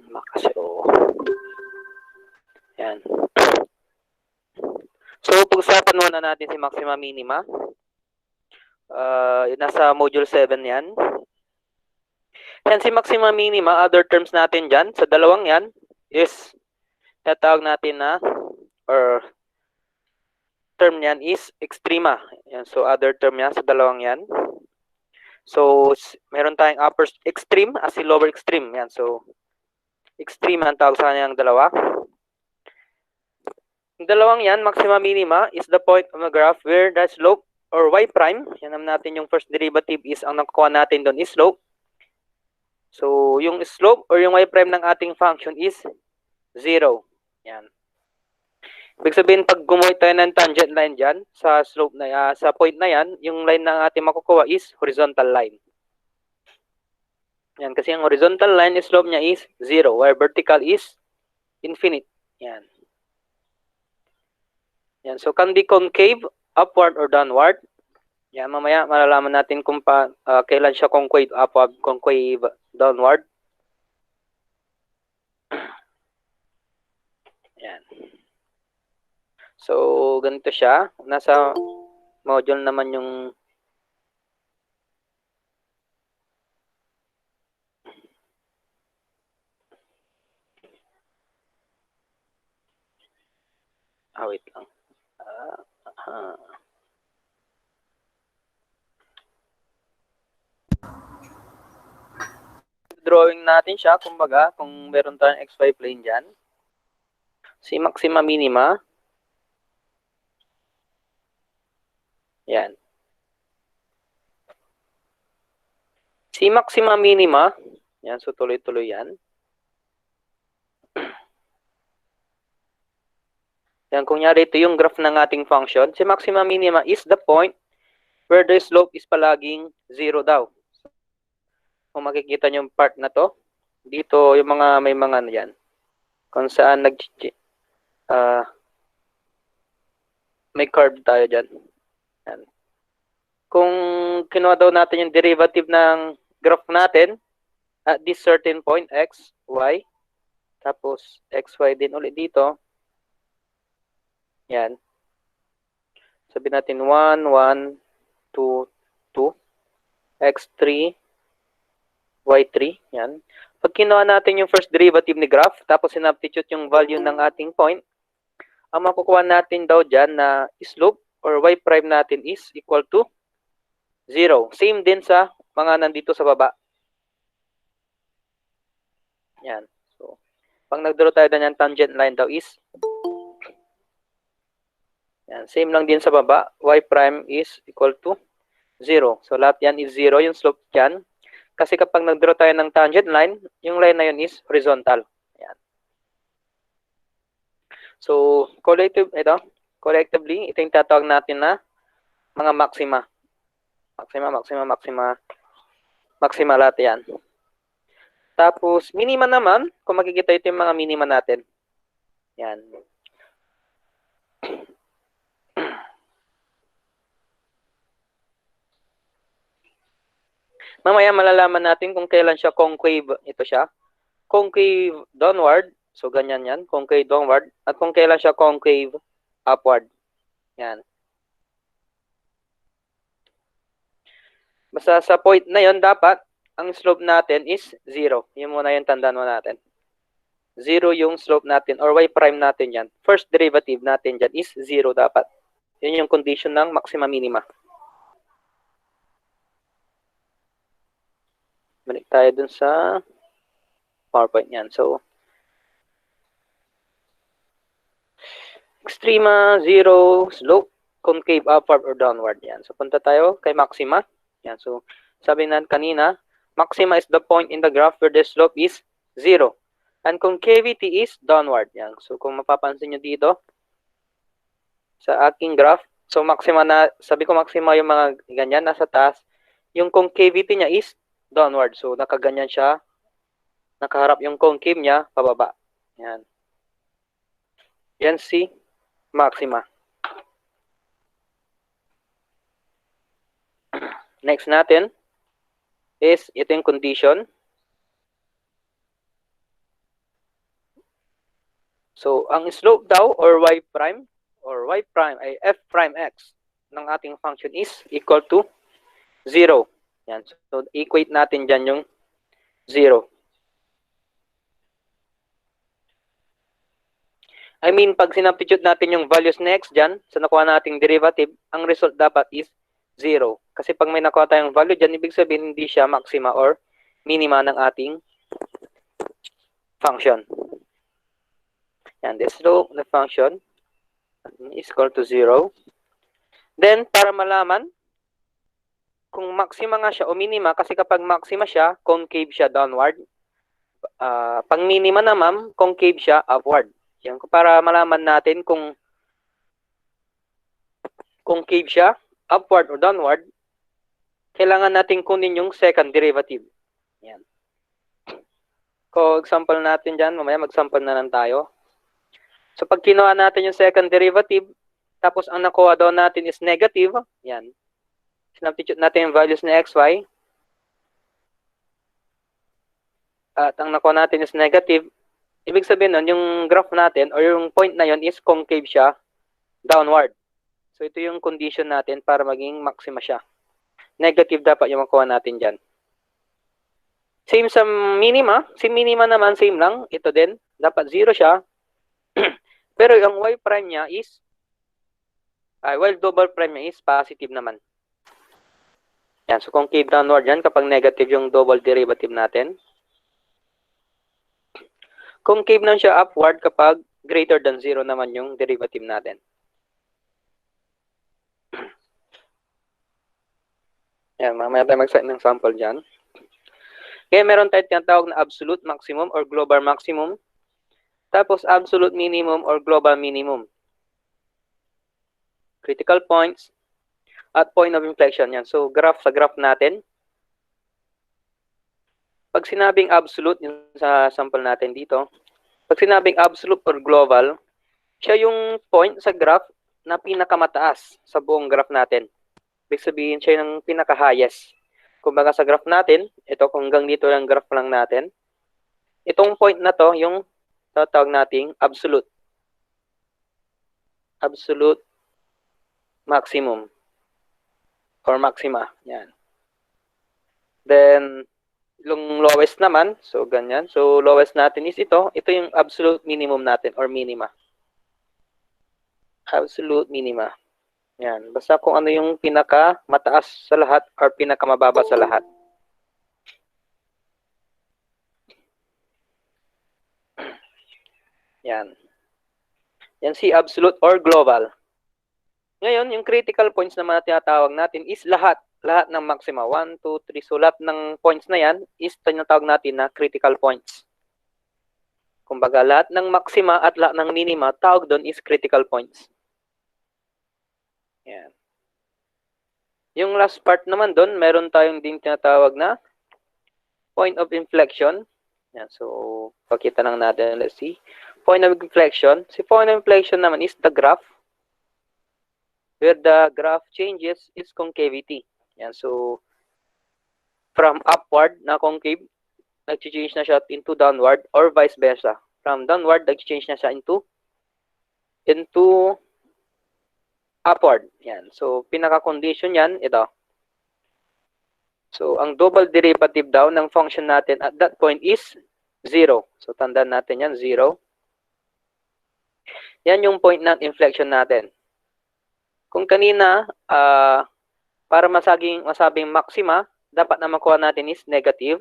Makasyo. Yan. So, pag-usapan muna natin si maxima minima. Nasa module 7 yan. Yan, si maxima minima, other terms natin dyan, sa dalawang yan, is, tatawag natin na, or term yan is extrema. Yan, so, other term yan sa dalawang yan. So, meron tayong upper extreme as si lower extreme. Yan, so, extreme ang tawag sa kanyang dalawa. Yung dalawang yan, maxima minima, is the point of the graph where the slope or y prime, yan naman natin yung first derivative is, ang nakukuha natin doon is slope. So, yung slope or yung y prime ng ating function is 0. Yan. Ibig sabihin, pag gumawa tayo ng tangent line dyan, sa slope na, sa point na yan, yung line na ating makukuha is horizontal line. Yan, kasi ang horizontal line, slope niya is 0, while vertical is infinite. Yan. Yan, so can be concave, upward, or downward. Yan, mamaya malalaman natin kung kailan siya concave upward, concave downward. Yan. So, ganito siya. Nasa module naman yung wait lang. Drawing natin siya, kumbaga, kung meron tayong xy plane dyan. Si maxima minima. Yan. Si maxima minima. Yan, so tuloy-tuloy yan. Yan, kunyari ito yung graph ng ating function. Si maxima minima is the point where the slope is palaging 0 daw. Kung makikita nyo yung part na to, dito yung mga may mga ano yan. Kung saan may curve tayo dyan. Yan. Kung kinuha daw natin yung derivative ng graph natin at this certain point, x, y, tapos xy din ulit dito. Yan. Sabihin natin 1, 1, 2, 2, x3, y3. Yan. Pag kinuha natin yung first derivative ni graph, tapos sinubstitute yung value ng ating point, ang makukuha natin daw dyan na slope or y prime natin is equal to 0. Same din sa mga nandito sa baba. Yan. So, pag nagdraw tayo na yung tangent line daw is yan, same lang din sa baba. Y prime is equal to 0. So, lahat yan is 0, yung slope dyan. Kasi kapag nagdraw tayo ng tangent line, yung line na yun is horizontal. Yan. So, collectively, ito yung tatawag natin na mga maxima. Maxima lahat yan. Tapos, minima naman, kung makikita ito yung mga minima natin. Yan. Mamaya malalaman natin kung kailan siya concave. Ito siya. Concave downward. So, ganyan yan. Concave downward. At kung kailan siya concave upward. Yan. Basta sa point na yon dapat, ang slope natin is 0. Yun muna yung tandaan mo natin. 0 yung slope natin or y prime natin yan. First derivative natin dyan is 0 dapat. Yun yung condition ng maxima minima. Balik tayo dun sa PowerPoint yan. So, extrema, 0, slope, concave upward or downward. Yan. So, punta tayo kay maxima. Yan. So, sabi na kanina, maxima is the point in the graph where the slope is 0. And concavity is downward. Yan. So, kung mapapansin nyo dito, sa aking graph, so maxima na, sabi ko maxima yung mga ganyan, nasa taas. Yung concavity niya is downward. So, nakaganyan siya. Nakaharap yung concave niya, pababa. Yan. Yan si maxima. Next natin is ito yung condition. So, ang slope daw or y prime ay f prime x ng ating function is equal to 0. Yan. So, equate natin dyan yung 0. I mean, pag sinubstitute natin yung values na x dyan, sa nakuha nating derivative, ang result dapat is 0. Kasi pag may nakuha tayong value dyan, ibig sabihin hindi siya maxima or minima ng ating function. Yan, the slope ng function is equal to 0. Then, para malaman kung maxima nga siya o minima, kasi kapag maxima siya, concave siya downward. Pag minima naman, concave siya upward. Yan, para malaman natin kung concave siya, upward or downward, kailangan natin kunin yung second derivative. Yan. Kung example natin dyan, mamaya mag-sample na lang tayo. So, pag kinuha natin yung second derivative, tapos ang nakuha daw natin is negative, yan. Sinubstitute natin yung values na xy. At ang nakuha natin is negative. Ibig sabihin nun, yung graph natin or yung point na yun is concave siya downward. So, ito yung condition natin para maging maxima siya. Negative dapat yung makuha natin dyan. Same sa minima. Si minima naman, same lang. Ito din. Dapat 0 siya. Pero yung y prime niya is, while double prime niya is positive naman. Yan. So, concave downward yan kapag negative yung double derivative natin. Concave lang siya upward kapag greater than 0 naman yung derivative natin. Yan, mamaya tayo mag-set ng sample dyan. Kaya meron tayo tinatawag na absolute maximum or global maximum. Tapos absolute minimum or global minimum. Critical points at point of inflection. Yan. So, sa graph natin. Pag sinabing absolute, yung sa sample natin dito, pag sinabing absolute or global, siya yung point sa graph na pinakamataas sa buong graph natin. Ibig sabihin, siya yung pinaka-highest. Kumbaga sa graph natin, ito kung hanggang dito yung graph lang natin, itong point na to, yung tatawag nating absolute. Absolute maximum or maxima. Yan. Then, yung lowest naman, so ganyan. So, lowest natin is ito. Ito yung absolute minimum natin or minima. Absolute minima. Yan. Basta kung ano yung pinaka mataas sa lahat or pinaka mababa sa lahat. Yan. Yan si absolute or global. Ngayon, yung critical points naman na tinatawag natin is lahat ng maxima. 1, 2, 3. So, lahat ng points na yan is tinatawag natin na critical points. Kumbaga, lahat ng maxima at lahat ng minima, tawag doon is critical points. Yan. Yung last part naman doon, meron tayong din tinatawag na point of inflection. Yan. So, pakita lang natin. Let's see. Point of inflection. Si point of inflection naman is the graph. Where the graph changes its concavity. Yan. So, from upward na concave, nag-change na siya into downward or vice versa. From downward, nag-change na siya into upward. Yan. So, pinaka-condition yan, ito. So, ang double derivative daw ng function natin at that point is 0. So, tandaan natin yan, 0. Yan yung point ng inflection natin. Kung kanina, para masabing maxima, dapat na makuha natin is negative.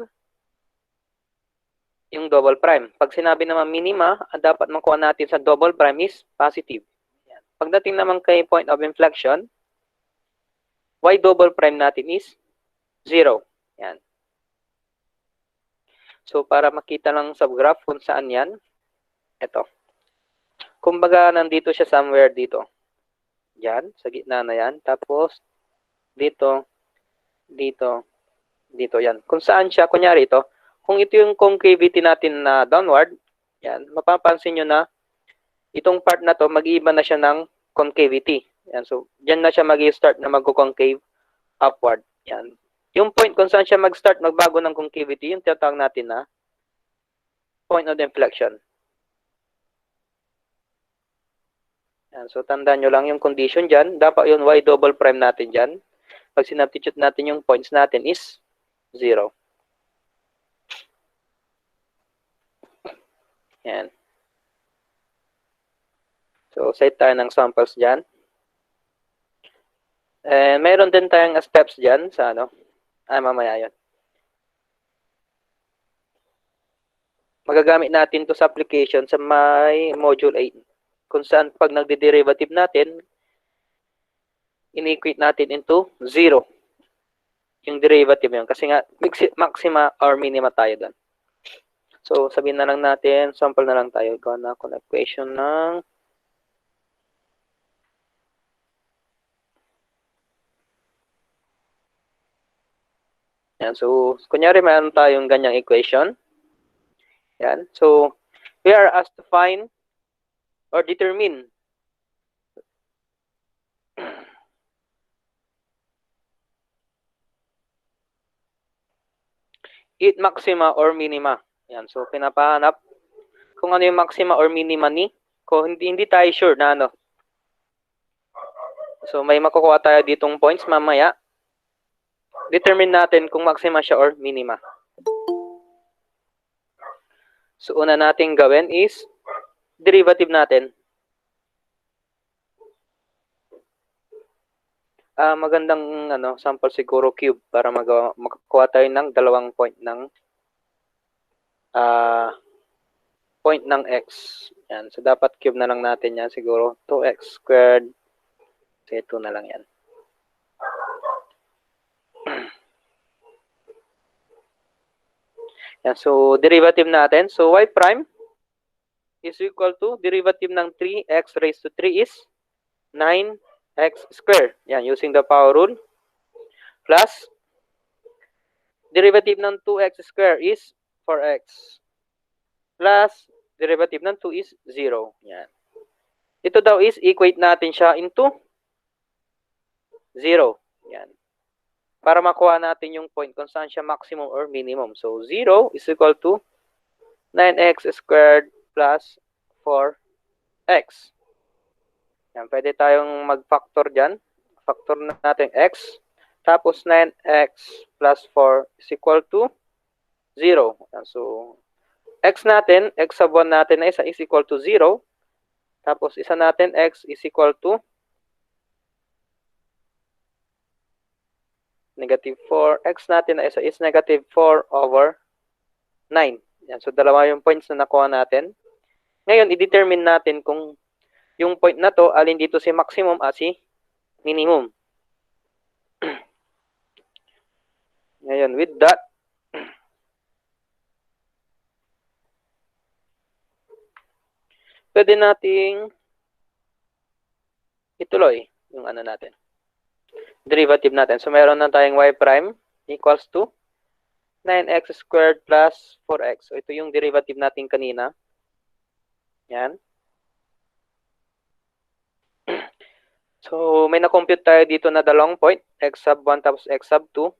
Yung double prime. Pag sinabi naman minima, dapat makuha natin sa double prime is positive. Yan. Pagdating naman kay point of inflection, y double prime natin is 0. Yan. So, para makita lang sa graph kung saan yan, ito. Kumbaga, nandito siya somewhere dito. Yan, sa gitna na yan. Tapos, dito, dito, dito yan. Kung saan siya, kunyari ito, kung ito yung concavity natin na downward, yan, mapapansin nyo na itong part na to, mag-iiba na siya ng concavity. Yan, so, dyan na siya mag-i-start na mag-concave upward. Yan. Yung point kung saan siya mag-start, magbago ng concavity, yung tinatawag natin na point of inflection. Yan. So, tandaan nyo lang yung condition dyan. Dapat yung y double prime natin dyan. Pag sinubstitute natin yung points natin is 0. Yan. So, set tayo ng samples dyan. And mayroon din tayong steps dyan sa ano. Mamaya yun. Magagamit natin to sa application sa may module 8. Kung saan pag nagde-derivative natin, in-equate natin into 0. Yung derivative yun. Kasi nga, maxima or minima tayo doon. So, sabihin na lang natin, sample na lang tayo. Gawa na ako ng equation ng yan. So, kunyari mayroon tayong ganyang equation. Yan. So, we are asked to find or determine it maxima or minima. Yan. So, pinapahanap kung ano yung maxima or minima ni. Kung hindi tayo sure na ano. So, may makukuha tayo ditong points mamaya. Determine natin kung maxima siya or minima. So, una nating gawin is derivative natin. Magandang sample siguro cube para makakuha tayo ng dalawang point ng x. Yan. So, dapat cube na lang natin yan. Siguro 2x squared. So, 2 na lang yan. Yan. So, derivative natin. So, y prime is equal to derivative ng 3x raised to 3 is 9x squared. Yan. Using the power rule. Plus, derivative ng 2x squared is 4x. Plus, derivative ng 2 is 0. Yan. Ito daw is equate natin siya into 0. Yan. Para makuha natin yung point kung saan siya maximum or minimum. So, 0 is equal to 9x squared plus 4x. Yan. Pwede tayong mag-factor dyan. Factor natin x. Tapos, 9x plus 4 is equal to 0. Yan. So, x natin, x sub 1 natin na isa is equal to 0. Tapos, isa natin, x is equal to negative 4. X natin na isa is negative 4 over 9. Yan. So, dalawa yung points na nakuha natin. Ngayon, i-determine natin kung yung point na to, alin dito si maximum at si minimum. Ngayon, with that, pwede nating ituloy yung ano natin. Derivative natin. So, meron na tayong y prime equals to 9x squared plus 4x. So, ito yung derivative natin kanina. Yan. So, may na-compute tayo dito na dalawang point, x sub 1 tapos x sub 2.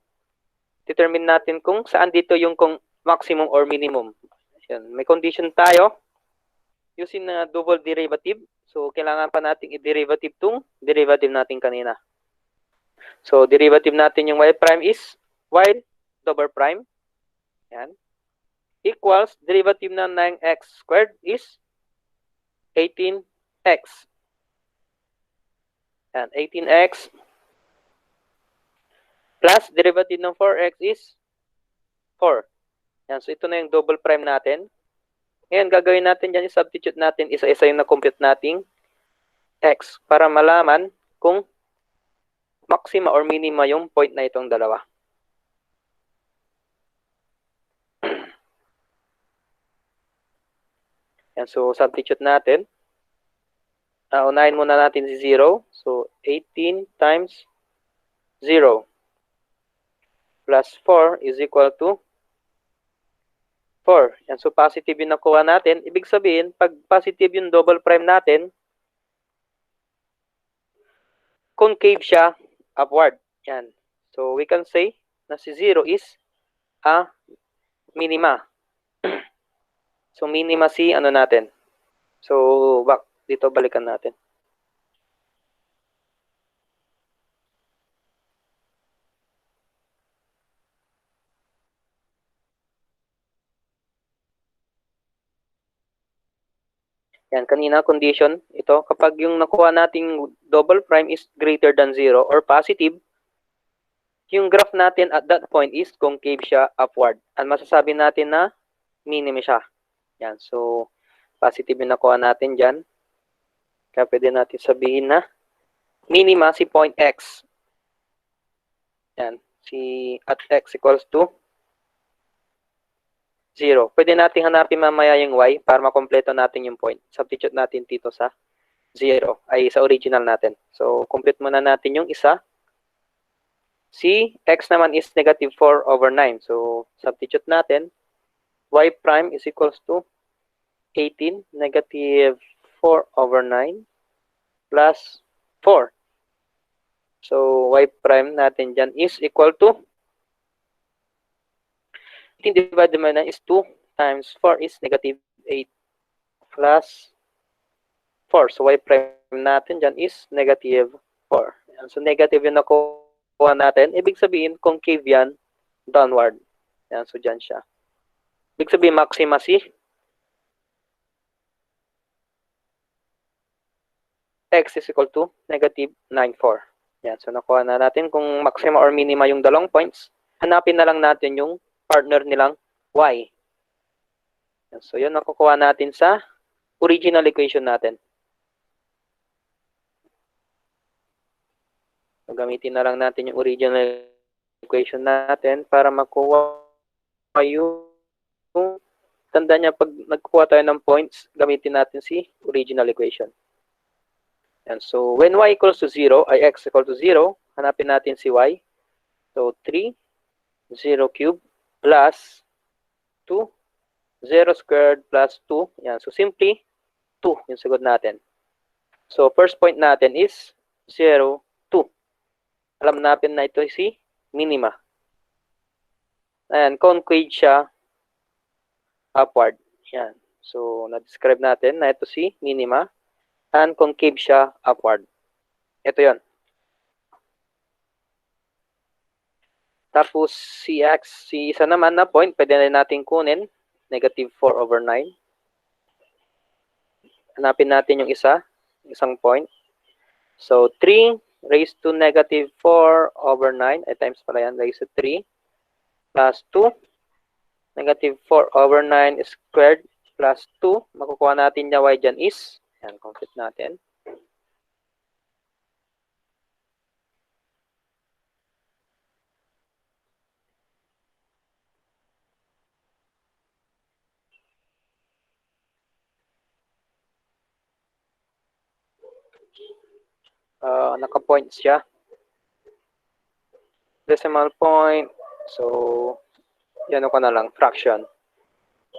Determine natin kung saan dito yung kung maximum or minimum. Yan. May condition tayo using na double derivative. So, kailangan pa natin i-derivative tong derivative natin kanina. So, derivative natin yung y prime is y double prime. Yan. Equals derivative ng 9x squared is 18x. Yan. 18x plus derivative ng 4x is 4. Yan. So, ito na yung double prime natin. Ngayon, gagawin natin dyan, i-substitute natin isa-isa yung na-compute nating x para malaman kung maxima or minima yung point na itong dalawa. Yan, so, substitute natin. Unahin muna natin si 0. So, 18 times 0 plus 4 is equal to 4. Yan, so, positive yung nakuha natin. Ibig sabihin, pag positive yung double prime natin, concave siya upward. Yan. So, we can say na si 0 is a minima. So, minima si ano natin. So, dito balikan natin. Yan, kanina condition, ito, kapag yung nakuha nating double prime is greater than 0 or positive, yung graph natin at that point is concave siya upward. At masasabi natin na minima siya. Yan, so positive yung nakuha natin dyan. Kaya pwede natin sabihin na minima si point x. Yan, si at x equals to 0. Pwede natin hanapin mamaya yung y para makompleto natin yung point. Substitute natin dito sa 0, ay sa original natin. So, complete muna natin yung isa. Si x naman is negative 4 over 9. So, substitute natin. Y prime is equals to 18 negative 4 over 9 plus 4. So, y prime natin dyan is equal to 18 divided by 9 is 2 times 4 is negative 8 plus 4. So, y prime natin dyan is negative 4. So, negative yung nakuha natin. Ibig sabihin, concave yan, downward. Yan, so, dyan siya. Ibig sabihin, maxima si x is equal to negative 9,4. Yan, so, nakuha na natin kung maxima or minima yung dalawang points. Hanapin na lang natin yung partner nilang y. So, yun nakukuha natin sa original equation natin. So, gamitin na lang natin yung original equation natin para makuha yung tanda niya pag nagkuha tayo ng points, gamitin natin si original equation. And so, when y equals to 0, ay x equal to 0, hanapin natin si y. So, 3, 0 cube plus 2, 0 squared plus 2. Yan. So, simply, 2 yung sagot natin. So, first point natin is 0, 2. Alam natin na ito si minima. Ayan, concave siya upward. Yan. So, na-describe natin na ito si minima and concave siya upward. Ito yon. Tapos, si x, si isa naman na point, pwede na natin kunin. Negative 4 over 9. Hanapin natin yung isang point. So, 3 raised to negative 4 over 9. Ay, times pala yan, raised to 3. Plus 2. Negative 4 over 9 squared plus 2. Makukuha natin yung y dyan is, yan, complete natin. Naka-point siya. Decimal point. So, yan ko na lang. Fraction.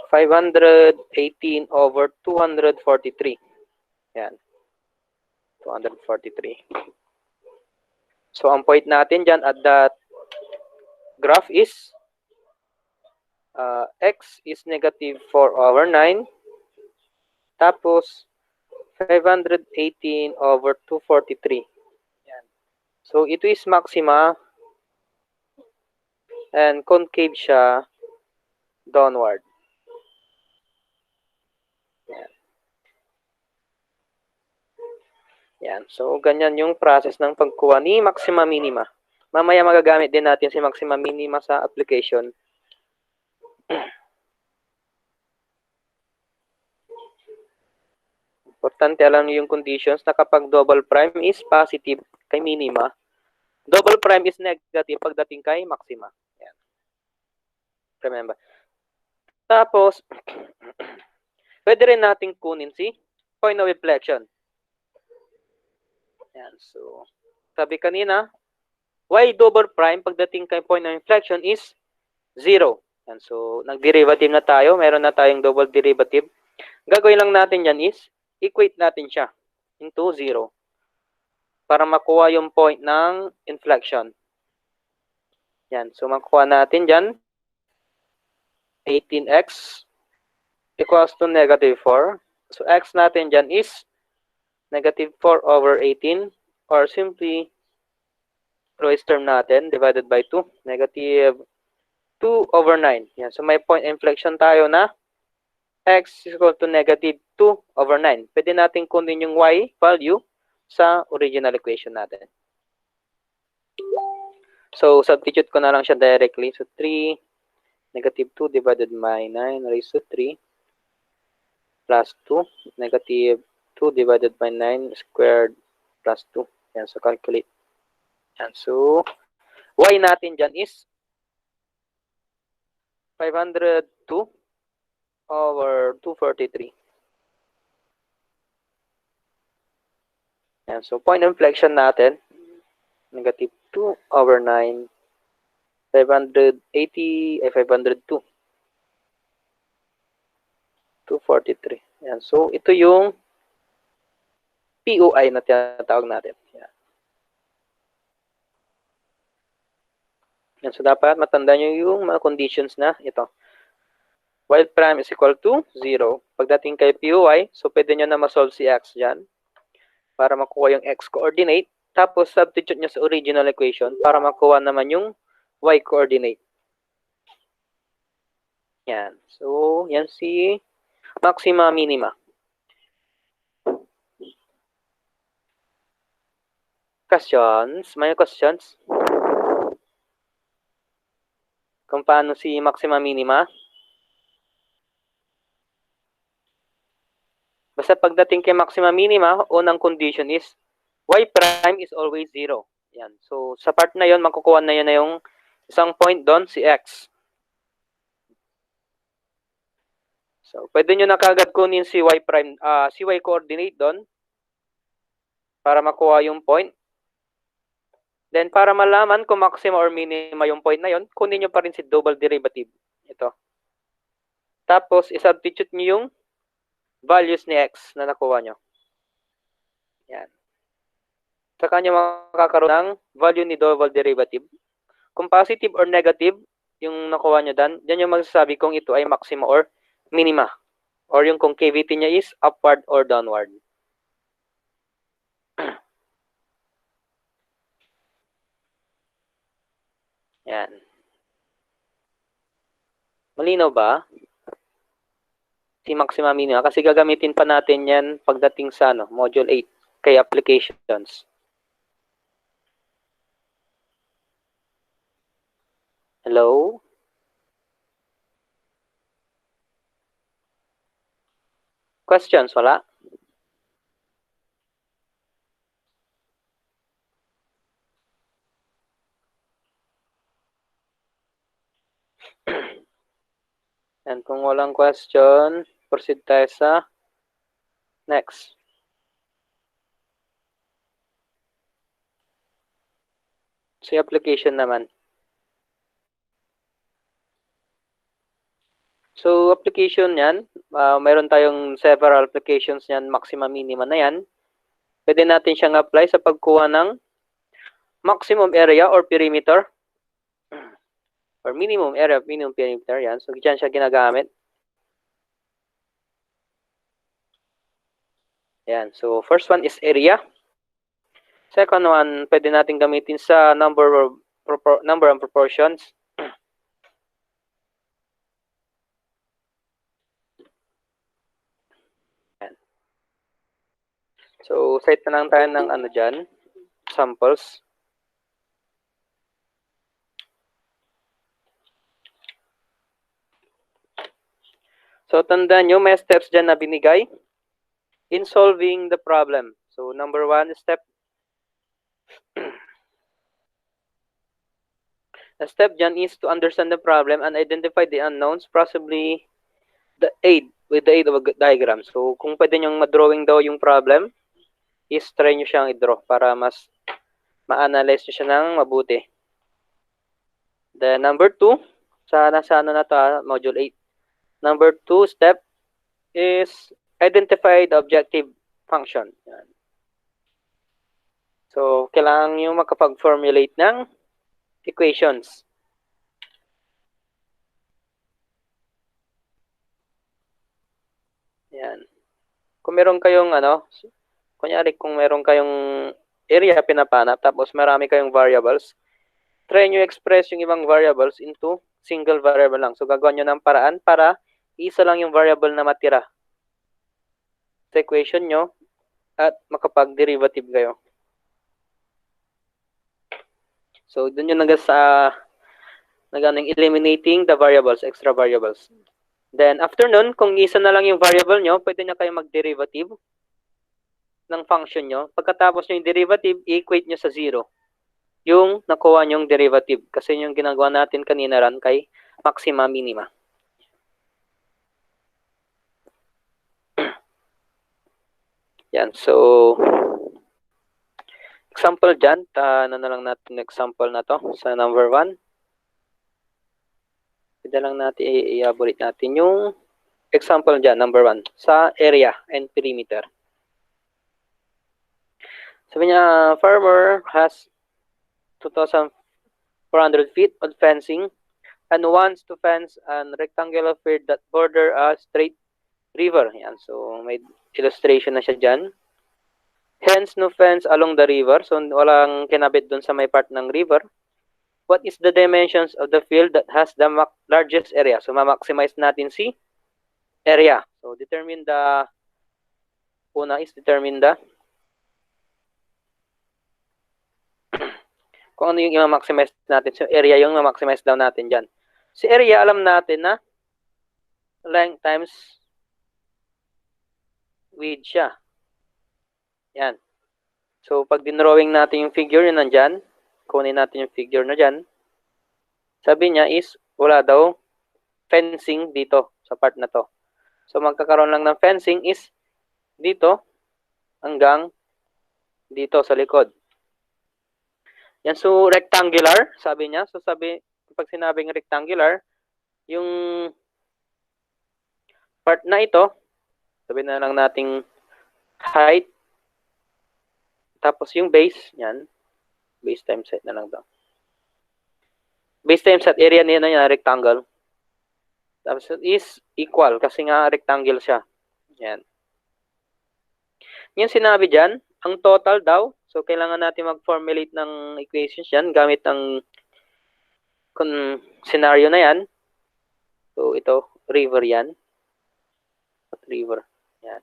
518 over 243. Yan. 243. So, ang point natin dyan at that graph is x is negative 4 over 9. Tapos, 518 over 243. Yan. So, ito is maxima and concave siya downward. Yan. Yan. So, ganyan yung process ng pagkuha ni maxima minima. Mamaya magagamit din natin si maxima minima sa application. Importante alam niyo yung conditions na kapag double prime is positive kay minima, double prime is negative pagdating kay maxima. Yan. Remember. Tapos, pwede rin natin kunin si point of inflection. Yan. So, sabi kanina, y double prime pagdating kay point of inflection is 0. Yan. So, nag-derivative na tayo. Meron na tayong double derivative. Gagawin lang natin yan is, equate natin siya into 0 para makuha yung point ng inflection. Yan. So, makuha natin dyan 18x equals to negative 4. So, x natin dyan is negative 4 over 18 or simply lowest term natin divided by 2. Negative 2 over 9. Yan. So, may point inflection tayo na x is equal to negative 2 over 9. Pwede natin kunin yung y value sa original equation natin. So, substitute ko na lang siya directly. So, 3, negative 2 divided by 9 raised to 3 plus 2, negative 2 divided by 9 squared plus 2. Yan, so calculate. Yan, so, y natin dyan is 502 over 243. Yan, so point of inflection natin, negative 2 over 9, 580, 502. 243. Yan, so ito yung POI na tinatawag natin. Yan. Yan, so dapat matandaan nyo yung mga conditions na ito. While prime is equal to 0, pagdating kay POI, so pwede nyo na masolve si x dyan para makuha yung x coordinate. Tapos substitute nyo sa original equation para makuha naman yung y coordinate. Yan. So, yan si maxima minima. Questions? May questions? Kung paano si maxima minima? Basta pagdating kay maxima minima, unang condition is y prime is always 0. Yan. So, sa part na yon makukuha na yun na yung isang point doon, si x. So, pwede nyo na kagad kunin si y prime, si y coordinate doon para makuha yung point. Then, para malaman kung maxima or minima yung point na yon, kunin nyo pa rin si double derivative. Ito. Tapos, isubstitute nyo yung values ni x na nakuha nyo. Yan. Saka nyo makakaroon ng value ni double derivative. Kung positive or negative yung nakuha nyo dyan yung magsasabi kung ito ay maxima or minima. Or yung concavity niya is upward or downward. Yan. Malinaw ba? Si maxima minima. Kasi gagamitin pa natin yan pagdating sa module 8 kay applications. Hello? Questions? Wala? And kung walang question, proceed tayo sa next. Si application naman. So, application yan, mayroon tayong several applications yan, maxima minima na yan. Pwede natin siyang apply sa pagkuha ng maximum area or perimeter or minimum area, minimum perimeter yan. So, dyan siya ginagamit. Yan. So, first one is area. Second one, pwede natin gamitin sa number and proportions. Yan. So, set na lang tayo ng dyan, samples. So, tandaan nyo, may steps dyan na binigay in solving the problem. So, number 1 step. The step dyan is to understand the problem and identify the unknowns, possibly with the aid of a diagram. So, kung pwede nyong ma-drawing daw yung problem, is try nyo siyang i-draw para mas ma-analyze nyo siya ng mabuti. The number 2, nasa na to, module 8. Number 2 step is identify the objective function. Yan. So, kailangan nyo makapag-formulate ng equations. Yan. Kung meron kayong kunyari kung meron kayong area pinapanap tapos marami kayong variables, try nyo express yung ibang variables into single variable lang. So, gagawin nyo ng paraan para isa lang yung variable na matira sa equation nyo at makapag-derivative kayo. So, dun yung eliminating the variables, extra variables. Then, after nun, kung isa na lang yung variable nyo, pwede na kayo mag-derivative ng function nyo. Pagkatapos nyo yung derivative, i-equate nyo sa 0 yung nakuha nyong derivative. Kasi yung ginagawa natin kanina ran kay maxima, minima. Yan. So, example dyan. Ano na lang natin example na to sa number 1. Pwede lang natin i-elaborate natin yung example dyan, number 1, sa area and perimeter. Sabi niya, farmer has 2,400 feet of fencing and wants to fence an rectangular field that border a straight river. Yan. So, may illustration na siya dyan. Hence, no fence along the river. So, walang kinabit dun sa may part ng river. What is the dimensions of the field that has the largest area? So, ma-maximize natin si area. So, determine the, una is determine the kung ano yung i-maximize natin. So, area yung ma-maximize daw natin dyan. Si area, alam natin na length times width siya. Yan. So, pag dinrawing natin yung figure yun nandyan, kunin natin yung figure na dyan, sabi niya is, wala daw fencing dito sa part na to. So, magkakaroon lang ng fencing is dito hanggang dito sa likod. Yan. So, rectangular, sabi niya. So, pag sinabing rectangular, yung part na ito, sabi na lang nating height, tapos yung base, yan, base times height na lang daw. Base times height, area niya na yan, rectangle. Tapos is equal, kasi nga rectangle siya. Yan. Yung sinabi dyan, ang total daw, so kailangan natin mag-formulate ng equations yan, gamit ang scenario na yan. So, ito, river yan. River. Yan.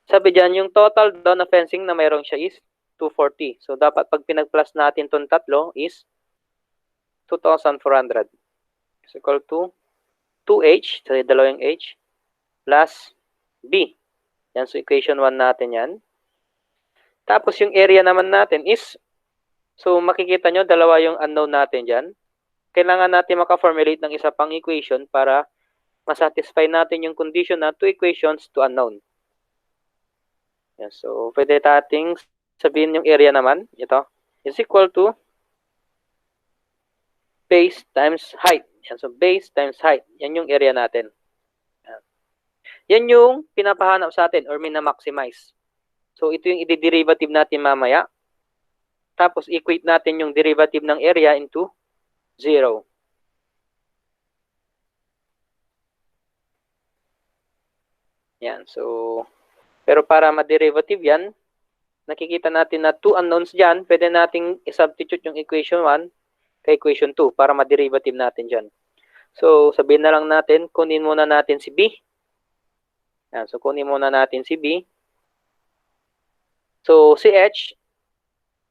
Sabi dyan, yung total daw na fencing na mayroong siya is 240. So, dapat pag pinag-plus natin itong tatlo is 2,400. Is equal to 2H, so dalawang H, plus B. Yan, so equation 1 natin yan. Tapos yung area naman natin is, so makikita nyo, dalawa yung unknown natin dyan. Kailangan natin maka-formulate ng isa pang equation para masatisfy natin yung condition na 2 equations to unknown. Yan, so pwede nating sabihin yung area naman, ito, is equal to base times height. Yan, so base times height. Yan yung area natin. Yan yung pinapahanap sa atin or mina-maximize. So, ito yung i-derivative natin mamaya. Tapos, equate natin yung derivative ng area into 0. Yan. So, pero para ma-derivative yan, nakikita natin na 2 unknowns dyan. Pwede nating i-substitute yung equation 1 kay equation 2 para ma-derivative natin dyan. So, sabihin na lang natin, kunin muna natin si B. Yan. So, kunin muna natin si B. So, si H,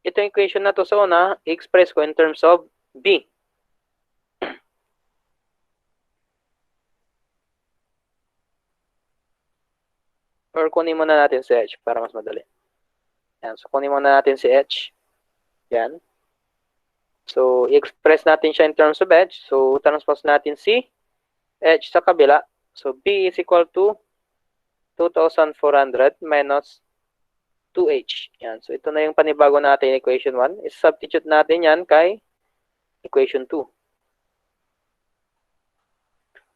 itong equation na to sa una, i-express ko in terms of B. Or kunin muna natin si H para mas madali. Yan. So, kunin muna natin si H. Yan. So, i-express natin siya in terms of H. So, transpose natin si H sa kabila. So, B is equal to 2,400 minus 2H. Yan. So, ito na yung panibago natin equation 1. I-substitute natin yan kay equation 2.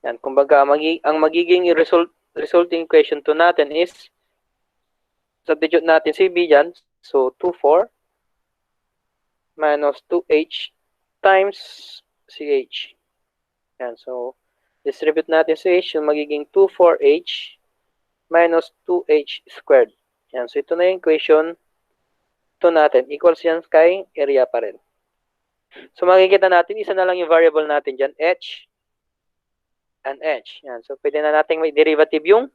Yan. Kumbaga, ang magiging resulting equation 2 natin is substitute natin si B dyan. So, 24 minus 2H times CH. Yan. So, distribute natin si H. Yung magiging 24H minus 2H squared. Yan. So, ito na yung equation 2 natin. Equals yan kay area pa rin. So, makikita natin, isa na lang yung variable natin dyan, h and h. Yan. So, pwede na natin may derivative yung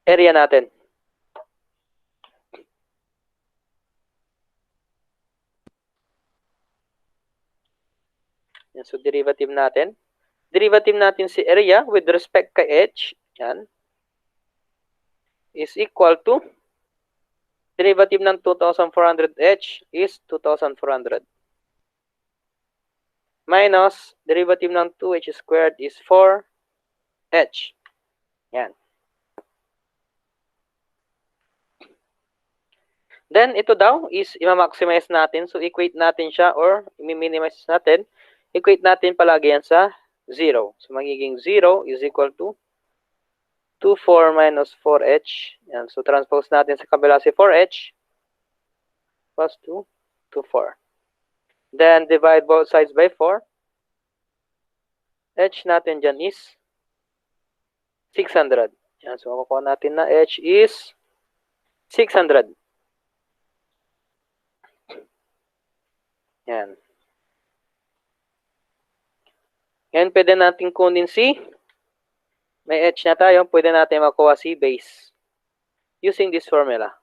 area natin. Yan. So, derivative natin. Derivative natin si area with respect kay h. Yan. Is equal to derivative ng 2,400h is 2,400. Minus derivative ng 2h squared is 4h. Yan. Then, ito daw is i-maximize natin. So, equate natin siya or i-minimize natin. Equate natin palagi yan sa 0. So, magiging 0 is equal to 24 minus 4h. Yan. So, transpose natin sa kabila si 4h plus 2, 24. Then, divide both sides by 4. H natin dyan is 600. Yan. So, makukuha natin na H is 600. Yan. Ngayon, pwede natin kunin si, may H na tayo, pwede natin makuha si base using this formula.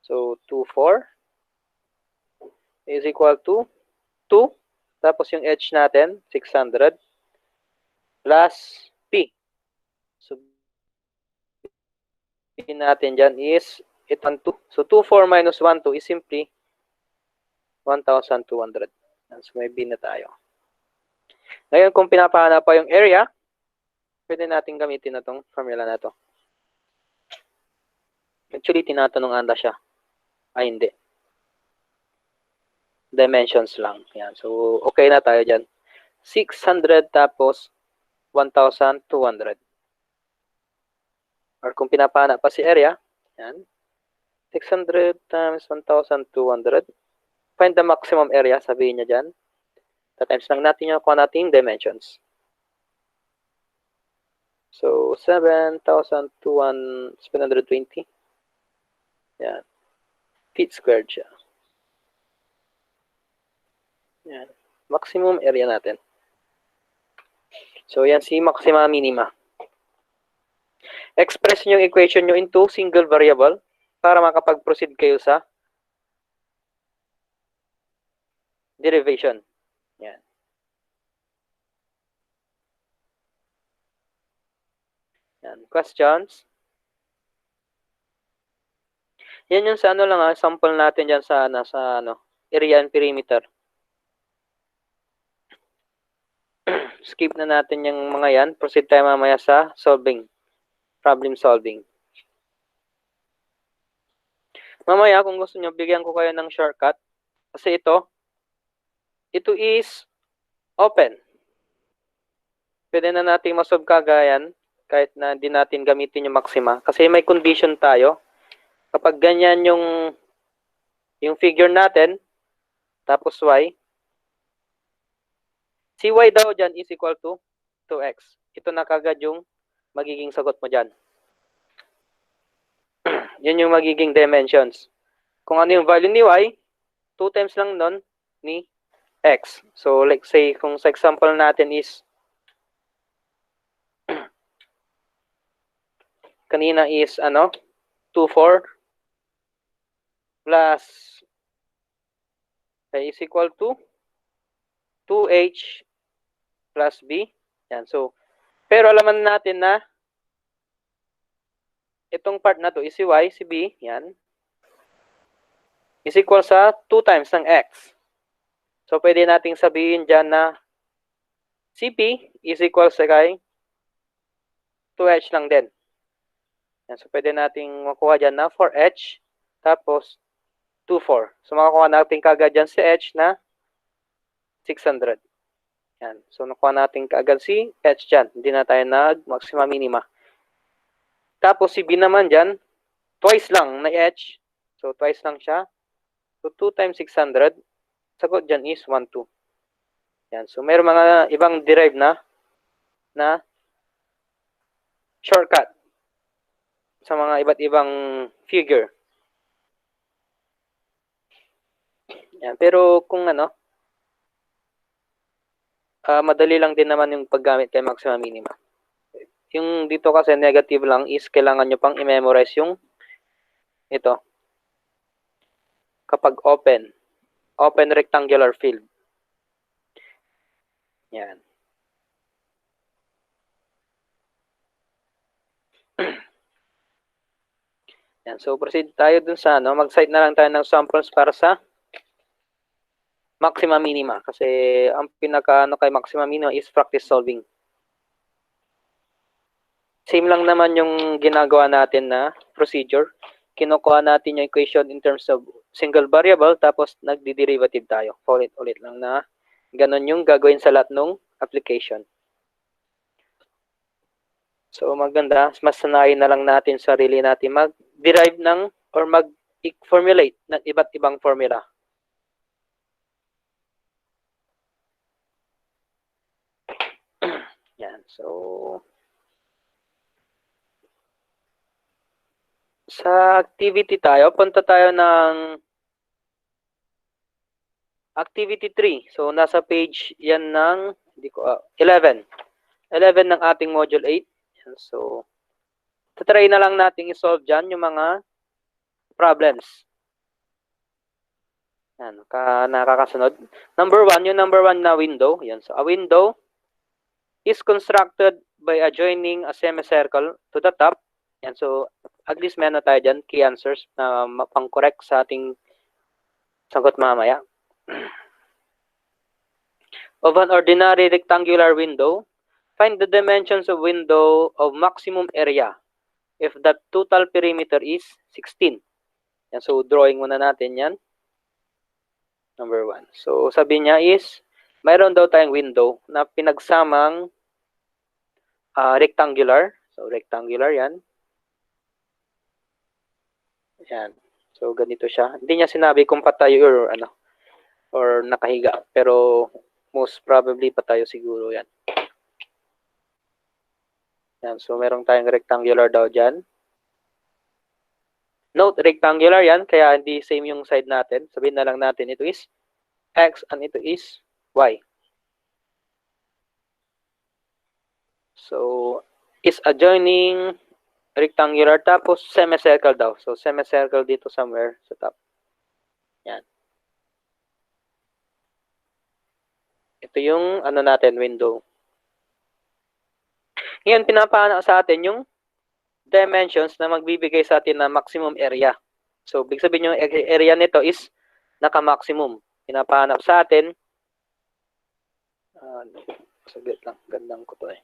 So, 24 is equal to 2. Tapos yung H natin, 600 plus P. So, P natin dyan is 812. So, 24 minus 12 is simply 1,200. So, may B na tayo. Ngayon, kung pinapahanap pa yung area, pwede natin gamitin na itong formula na ito. Actually, tinatanong anda siya. Ay, hindi. Dimensions lang. Yan. So, okay na tayo dyan. 600 tapos 1,200. Or kung pinapahanap pa si area, yan. 600 times 1,200. Find the maximum area, sabihin niya dyan. Times lang natin yung kuha nating dimensions. So, 7,720. Yan. Feet squared siya. Yan. Maximum area natin. So, yan si maxima minima. Express nyo yung equation nyo into single variable para makapag-proceed kayo sa derivation. Yan. Yan. Questions? Yan yung sa ano lang sample natin dyan sa area and perimeter. Skip na natin yung mga yan. Proceed tayo mamaya sa solving. Problem solving. Mamaya kung gusto nyo, bigyan ko kayo ng shortcut. Kasi ito is open. Pwede na natin masolve kagayan kahit na hindi natin gamitin yung maxima. Kasi may condition tayo. Kapag ganyan yung figure natin, tapos y, si y daw dyan is equal to 2x. Ito na kagad yung magiging sagot mo dyan. Yan yung magiging dimensions. Kung ano yung value ni y, 2 times lang nun ni x. So, like say, kung sa example natin is kanina is 24 plus is equal to 2h plus b. Yan. So, pero alaman natin na itong part na to is si y, si b, yan, is equal sa 2 times ng x. So, pwede nating sabihin dyan na cp is equal sa kay 2h lang din. Yan. So, pwede nating makuha dyan na 4h tapos 24. So, makakuha natin kagad dyan si h na 600. Yan. So, nakuha natin kaagad si h dyan. Hindi na tayo nag-maxima minima. Tapos, si b naman dyan, twice lang na h. So, twice lang siya. So, 2 times 600. Sagot dyan is 1, 2. Yan. So, mayroong mga ibang derived na shortcut sa mga iba't ibang figure. Yan. Pero kung madali lang din naman yung paggamit kay maxima minima. Yung dito kasi negative lang is kailangan nyo pang i-memorize yung ito. Kapag open rectangular field. Yan. Yan. So, proceed tayo dun sa mag-cite na lang tayo ng samples para sa maxima minima. Kasi ang pinaka kay maxima minima is practice solving. Same lang naman yung ginagawa natin na procedure. Kinukuha natin yung equation in terms of single variable, tapos nagdi-derivative tayo. Ulit-ulit lang na ganun yung gagawin sa lahat ng application. So, maganda, mas sanayin na lang natin sarili natin mag-derive ng or mag-formulate ng iba't ibang formula. Yan. So, sa activity tayo, punta tayo ng activity 3. So, nasa page yan ng 11. 11 ng ating module 8. Yan. So, tatry na lang natin i-solve dyan yung mga problems. Yan, nakakasunod. Number 1, yung number 1 na window. Yan. So, a window is constructed by adjoining a semicircle to the top. Yan. So, at least meron tayo dyan key answers na pang-correct sa ating sagot mamaya. Of an ordinary rectangular window, find the dimensions of window of maximum area if the total perimeter is 16. Yan. So, drawing muna natin yan. Number 1. So, sabi niya is, mayroon daw tayong window na pinagsamang rectangular. So, rectangular yan. Yan. So, ganito siya. Hindi niya sinabi kung patayo or nakahiga. Pero, most probably patayo siguro yan. Yan. So, meron tayong rectangular daw dyan. Note, rectangular yan. Kaya hindi same yung side natin. Sabihin na lang natin ito is X and ito is Y. So, is adjoining rectangular tapos semicircle daw. So, semicircle dito somewhere sa top. Yan. Ito yung natin, window. Ngayon, pinapana sa atin yung dimensions na magbibigay sa atin na maximum area. So, big sabihin yung area nito is naka-maximum. Pinapahanap sa atin. Saglit lang. Gandang ko to eh.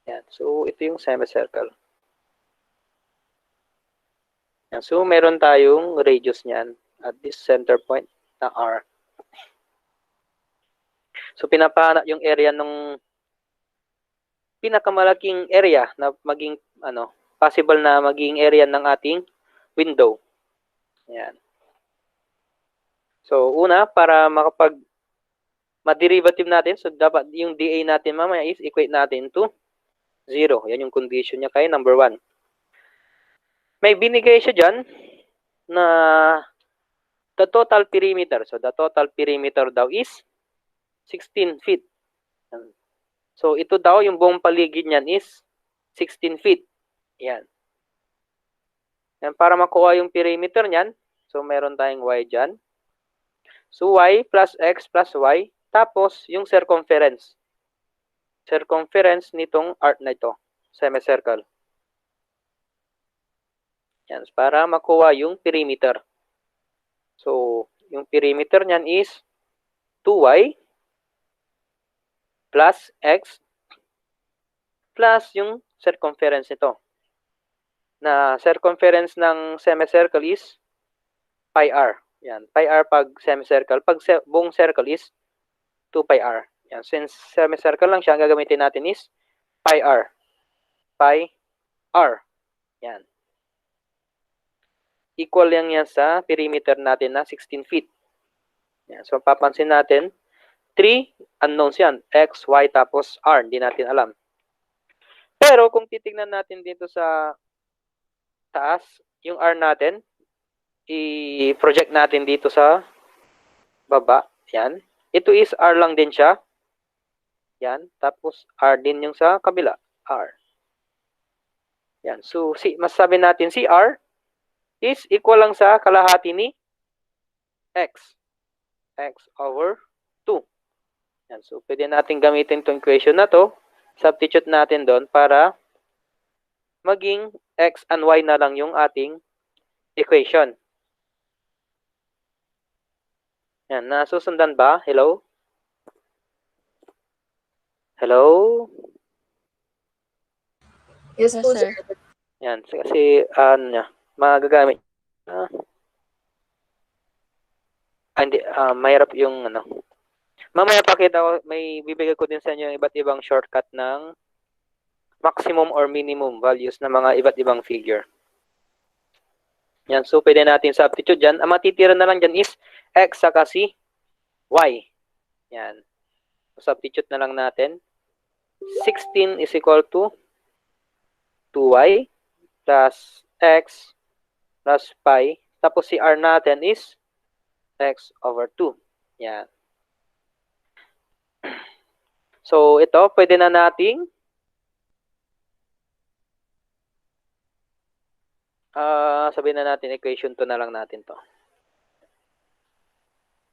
Yan. So, ito yung semicircle. Yan. So, meron tayong radius niyan at this center point na R. So, pinapahanap yung area ng pinakamalaking area na maging, possible na maging area ng ating window. Yan. So, una, para ma-derivative natin, so dapat yung dA natin mamaya is equate natin to 0. Yan yung condition niya kay number 1. May binigay siya dyan na the total perimeter. So, the total perimeter daw is 16 feet. So, ito daw, yung buong paligid niyan is 16 feet. Yan. Yan, para makuha yung perimeter niyan, so meron tayong y dyan. So, y plus x plus y, tapos yung circumference. Circumference nitong arc na ito, semicircle. Yan, para makuha yung perimeter. So, yung perimeter niyan is 2y plus x plus yung circumference nito. Na circumference ng semicircle is pi r. Yan, pi r pag semicircle. Pag buong circle is 2 pi r. Yan, since semicircle lang siya, ang gagamitin natin is pi r. Pi r. Yan. Equal yan sa perimeter natin na 16 feet. Yan, so, papansin natin, 3 unknowns yan. X, Y, tapos R. Hindi natin alam. Pero, kung titignan natin dito sa taas, yung R natin, i-project natin dito sa baba. Yan. Ito is R lang din siya. Yan. Tapos R din yung sa kabila. R. Yan. So, masasabi natin si R is equal lang sa kalahati ni X. X over 2. Yan. So, pwede natin gamitin itong equation na to. Substitute natin doon para maging X and Y na lang yung ating equation. Yan. Nasusundan ba? Hello? Hello? Yes po, sir. Yan. Kasi, magagamit. Hindi, mahirap yung Mamaya pakita ko, may bibigay ko din sa inyo iba't ibang shortcut ng maximum or minimum values ng mga iba't ibang figure. Yan, so pwede natin substitute dyan. Ang matitira na lang dyan is X saka si Y. Yan. So, substitute na lang natin. 16 is equal to 2Y plus X plus pi. Tapos si R natin is X over 2. Yan. So, ito, pwede na nating sabihin na natin equation 2 na lang natin to.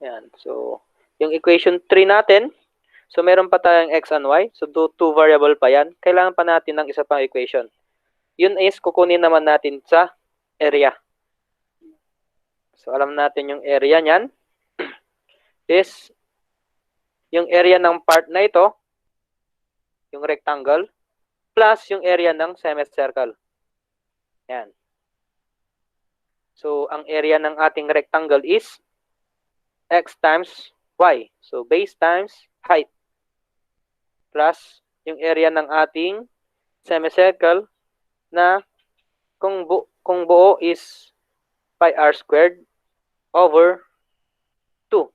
Yan. So, yung equation 3 natin, so meron pa tayong X and Y. So, two variable pa yan. Kailangan pa natin ng isa pang equation. Yun is kukunin naman natin sa area. So, alam natin yung area niyan is yung area ng part na ito, yung rectangle, plus yung area ng semicircle. Yan. So, ang area ng ating rectangle is X times Y. So, base times height. Plus, yung area ng ating semicircle na kung buo is pi r squared over 2.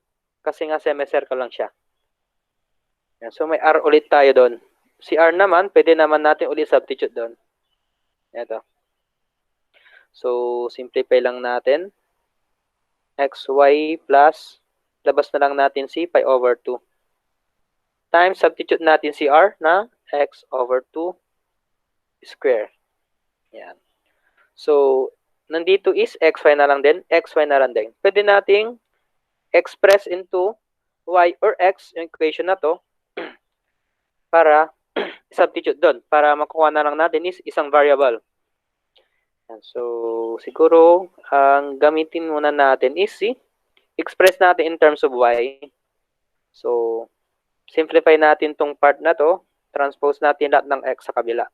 Kasi nga semicircle lang siya. Yan. So, may R ulit tayo doon. Si R naman, pwede naman natin ulit substitute doon. Ito. So, simplify lang natin. XY plus, labas na lang natin si pi over 2. Times, substitute natin si R na X over 2 square. Yan. So, nandito is XY na lang din. XY na lang din. Pwede nating express into Y or X yung equation na to para substitute doon. Para makuha na lang natin is isang variable. So, siguro, ang gamitin muna natin is express natin in terms of Y. So, simplify natin tong part na to. Transpose natin lahat ng X sa kabila.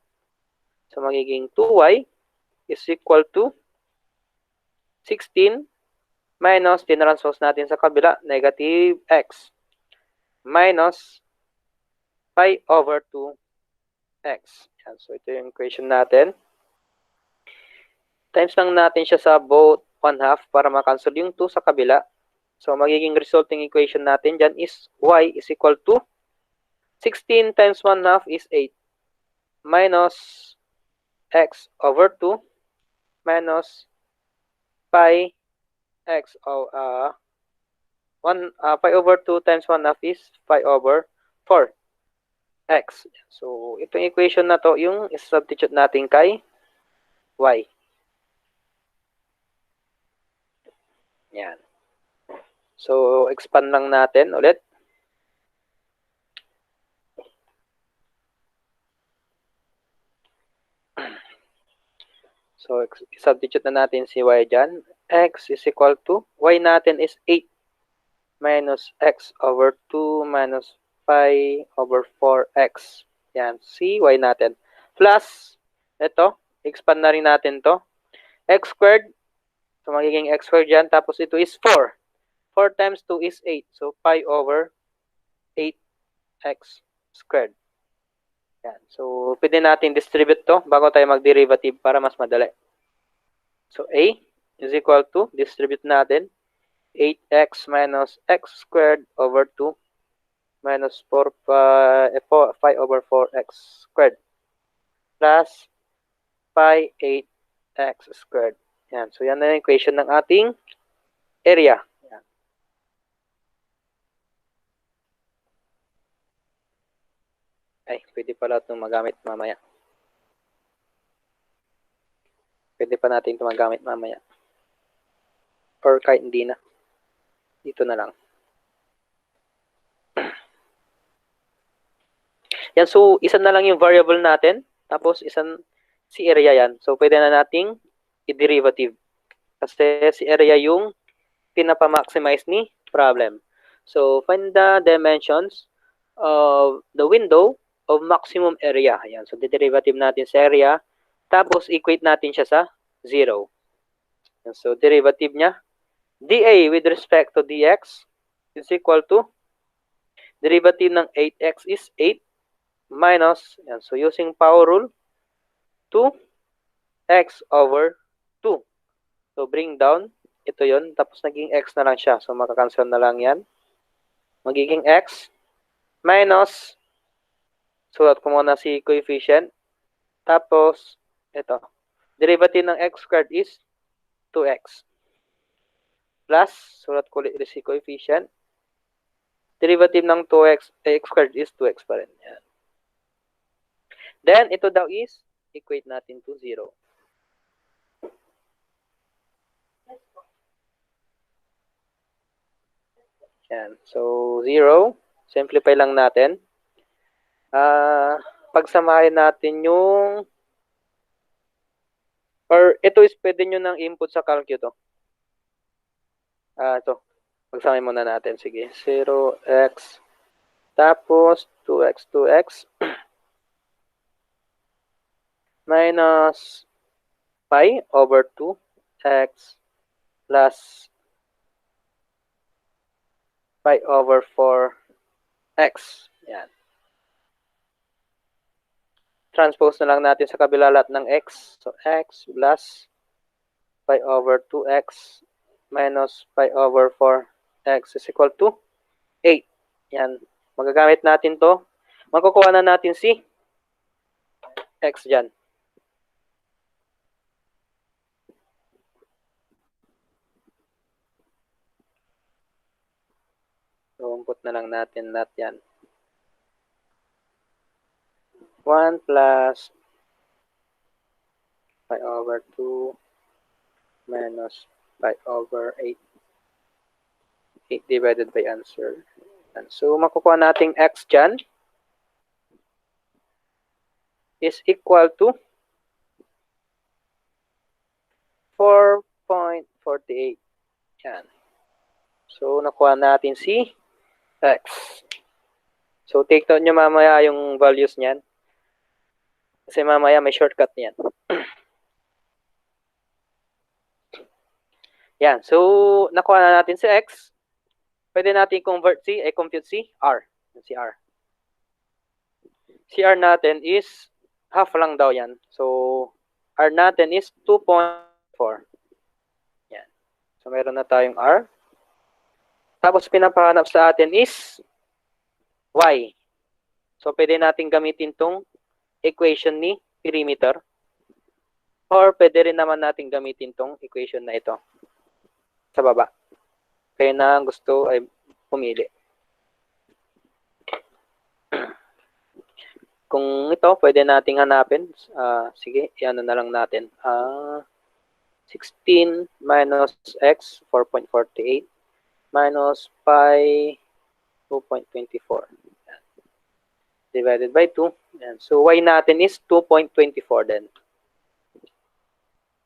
So, magiging 2Y is equal to 16 minus, tinranspose natin sa kabila, negative X minus pi over 2X. Yan. So, ito yung equation natin. Times lang natin siya sa both 1/2 para makancel yung 2 sa kabila. So, magiging resulting equation natin dyan is Y is equal to 16 times 1/2 is 8 minus X over 2 minus pi X pi over 2 times 1/2 is pi over 4 X. So, itong equation na to, yung substitute natin kay Y. Yan. So, expand lang natin ulit. So, substitute na natin si Y dyan. X is equal to, Y natin is 8 minus X over 2 minus pi over 4X. Yan, si Y natin. Plus, ito, expand na rin natin to. X squared, so magiging X squared dyan. Tapos ito is 4. 4 times 2 is 8. So, pi over 8X squared. Yan. So, pwede natin distribute to bago tayo mag-derivative para mas madali. So, A is equal to, distribute natin, 8x minus x squared over 2 minus 4 pi over 4x squared plus pi 8x squared. Yan. So, yan na yung equation ng ating area. Yan. Ay, pwede pala itong magamit mamaya. Pwede pa natin ito magamit mamaya. Or kahit hindi na. Dito na lang. Yan, so isa na lang yung variable natin. Tapos si area yan. So pwede na nating i-derivative. Kasi si area yung pinapa-maximize ni problem. So find the dimensions of the window of maximum area. Ayan. So derivative natin sa area. Tapos equate natin siya sa 0. So derivative niya, dA with respect to dx is equal to derivative ng 8x is 8 minus, yan, so using power rule, 2x over 2. So bring down, ito yon, tapos naging x na lang siya. So makakancel na lang yan. Magiging x minus, sulat ko muna si coefficient. Tapos, ito, derivative ng x squared is 2x. Plus, sulat ko ulit si coefficient. Derivative ng 2x, x squared is 2x pa rin. Yan. Then, ito daw is, equate natin to 0. Yan. So, 0. Simplify lang natin. Pagsamahin natin yung, or ito is pwede nyo ng input sa calcu to. Ito. Pagsamahin muna natin. Sige. 0x. Tapos, 2x, 2x. Minus pi over 2x plus pi over 4x. Yan. Transpose na lang natin sa kabila lahat ng x. So, x plus pi over 2x minus pi over 4x is equal to 8. Yan. Magagamit natin to. Makukuha na natin si x dyan. So, input na lang natin lahat yan. 1 plus pi over 2 minus pi over 8. 8 divided by answer. And so, makukuha nating x dyan is equal to 4.48. Yan. So, nakuha natin si x. So, take note nyo mamaya yung values niyan. Kasi mamaya may shortcut niyan. Yan. So, nakuha na natin si x. Pwede natin convert compute si r. Si r. Si r natin is half lang daw yan. So, r natin is 2.4. Yan. So, meron na tayong r. Tapos, pinapahanap sa atin is y. So, pwede natin gamitin tong equation ni perimeter. Or, pwede rin naman natin gamitin tong equation na ito. Sa baba. Kaya na gusto ay pumili. Kung ito, pwede nating hanapin. Sige, iano na lang natin. 16 minus x, 4.48. Minus pi, 2.24. Divided by 2. Yan. So, y natin is 2.24 din.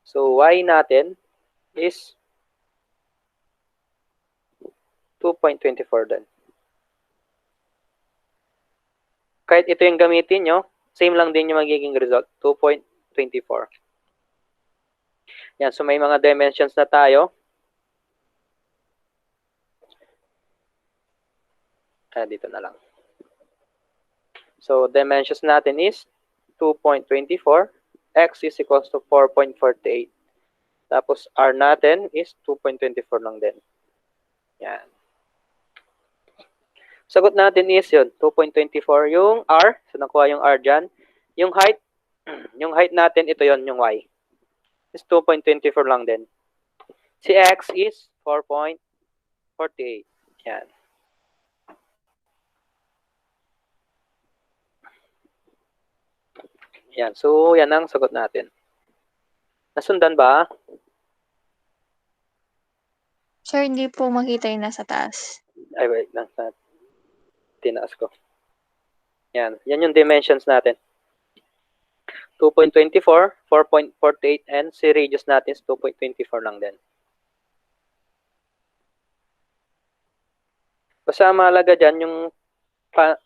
So, y natin is 2.24 din. Kahit ito yung gamitin nyo, same lang din yung magiging result, 2.24. Yan, so may mga dimensions na tayo. Dito na lang. So, dimensions natin is 2.24. X is equals to 4.48. Tapos, R natin is 2.24 lang din. Yan. Sagot natin is yun, 2.24 yung R. So, nakuha yung R dyan. Yung height natin, ito yon yung Y. Is 2.24 lang din. Si X is 4.48. Yan. Yan. So, yan ang sagot natin. Nasundan ba? Sir, hindi po makita yung nasa taas. Ay, wait lang. Tinaas ko. Yan. Yan yung dimensions natin. 2.24, 4.48, and si radius natin is 2.24 lang din. Basta mahalaga dyan yung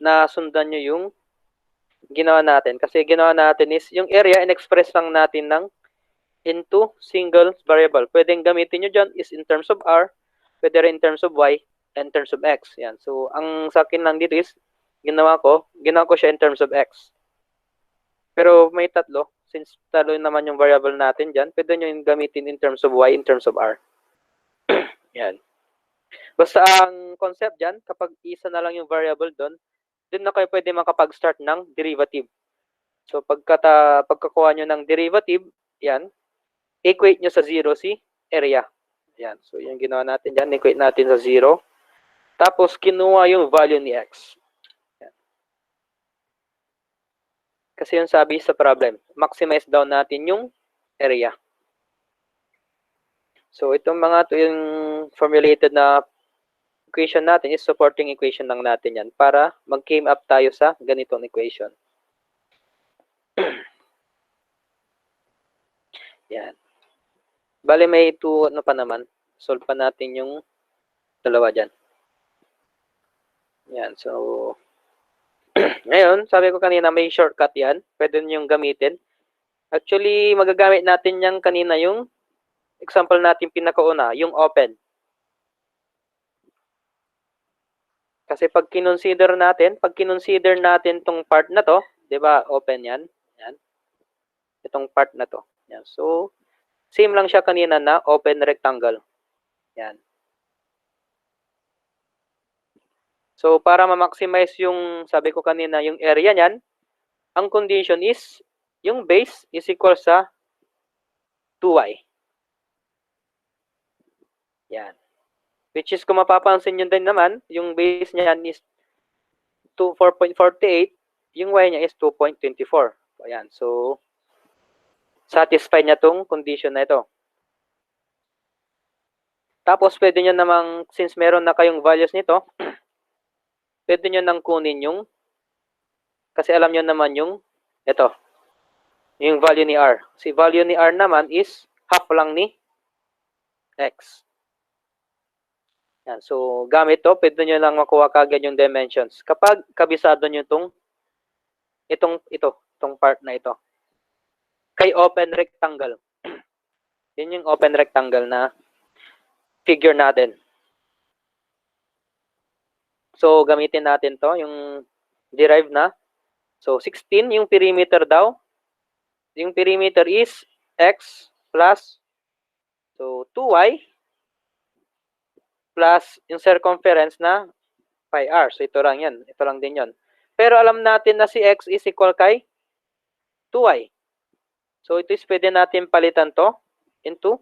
nasundan nyo yung ginawa natin. Kasi ginawa natin is yung area in-express lang natin ng into single variable. Pwedeng gamitin nyo dyan is in terms of R, pwede rin in terms of Y, and in terms of X. Yan. So, ang sa akin lang dito is, ginawa ko siya in terms of X. Pero may tatlo. Since talo naman yung variable natin dyan, pwede nyo yung gamitin in terms of Y, in terms of R. Yan. Basta ang concept dyan, kapag isa na lang yung variable doon na kayo pwede makapag-start ng derivative. So, pagkakuha nyo ng derivative, yan, equate nyo sa 0 si area. Yan. So, yung ginawa natin dyan, equate natin sa 0. Tapos, kinuha yung value ni x. Yan. Kasi yung sabi sa problem, maximize daw natin yung area. So, itong mga to yung formulated na equation natin is supporting equation lang natin yan para mag-came up tayo sa ganitong equation. Yan. Bale, may 2 ano pa naman. Solve pa natin yung dalawa dyan. Yan. So, ngayon, sabi ko kanina may shortcut yan. Pwede nyo gamitin. Actually, magagamit natin yan kanina yung example natin pinakauna, yung open. Kasi pag kinonsider natin tong part na to, 'di ba? Open 'yan. Yan. Itong part na to. Yan. So, same lang siya kanina na open rectangle. Yan. So, para ma-maximize yung sabi ko kanina yung area niyan, ang condition is yung base is equal sa 2y. Yan. Which is kung mapapansin nyo din naman, yung base niyan is 4.48, yung y niya is 2.24. Ayan. So, satisfy niya tong condition na ito. Tapos, pwede nyo namang, since meron na kayong values nito, pwede nyo nang kunin yung, kasi alam nyo naman yung, ito, yung value ni R. Si value ni R naman is half lang ni X. Yan. So, gamit to, pwede nyo lang makuha kagad yung dimensions. Kapag kabisado nyo itong part na ito. Kay open rectangle. Yun yung open rectangle na figure natin. So, gamitin natin to, yung derived na. So, 16, yung perimeter daw. Yung perimeter is x plus, so, 2y plus yung circumference na pi r. So, ito lang yan. Ito lang din yon. Pero alam natin na si x is equal kay 2y. So, ito is pwede natin palitan to into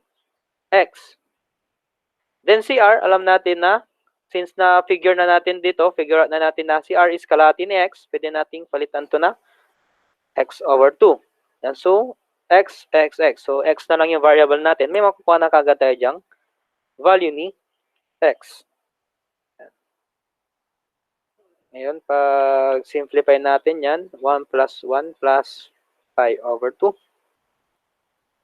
x. Then si r, alam natin na since na figure na natin dito, figure out na natin na si r is kalahati ni x, pwede nating palitan to na x over 2. And so, x. So, x na lang yung variable natin. May makukuha na kagad tayo dyang value ni x. Ngayon, pag simplify natin yan, 1 plus 1 plus pi over 2.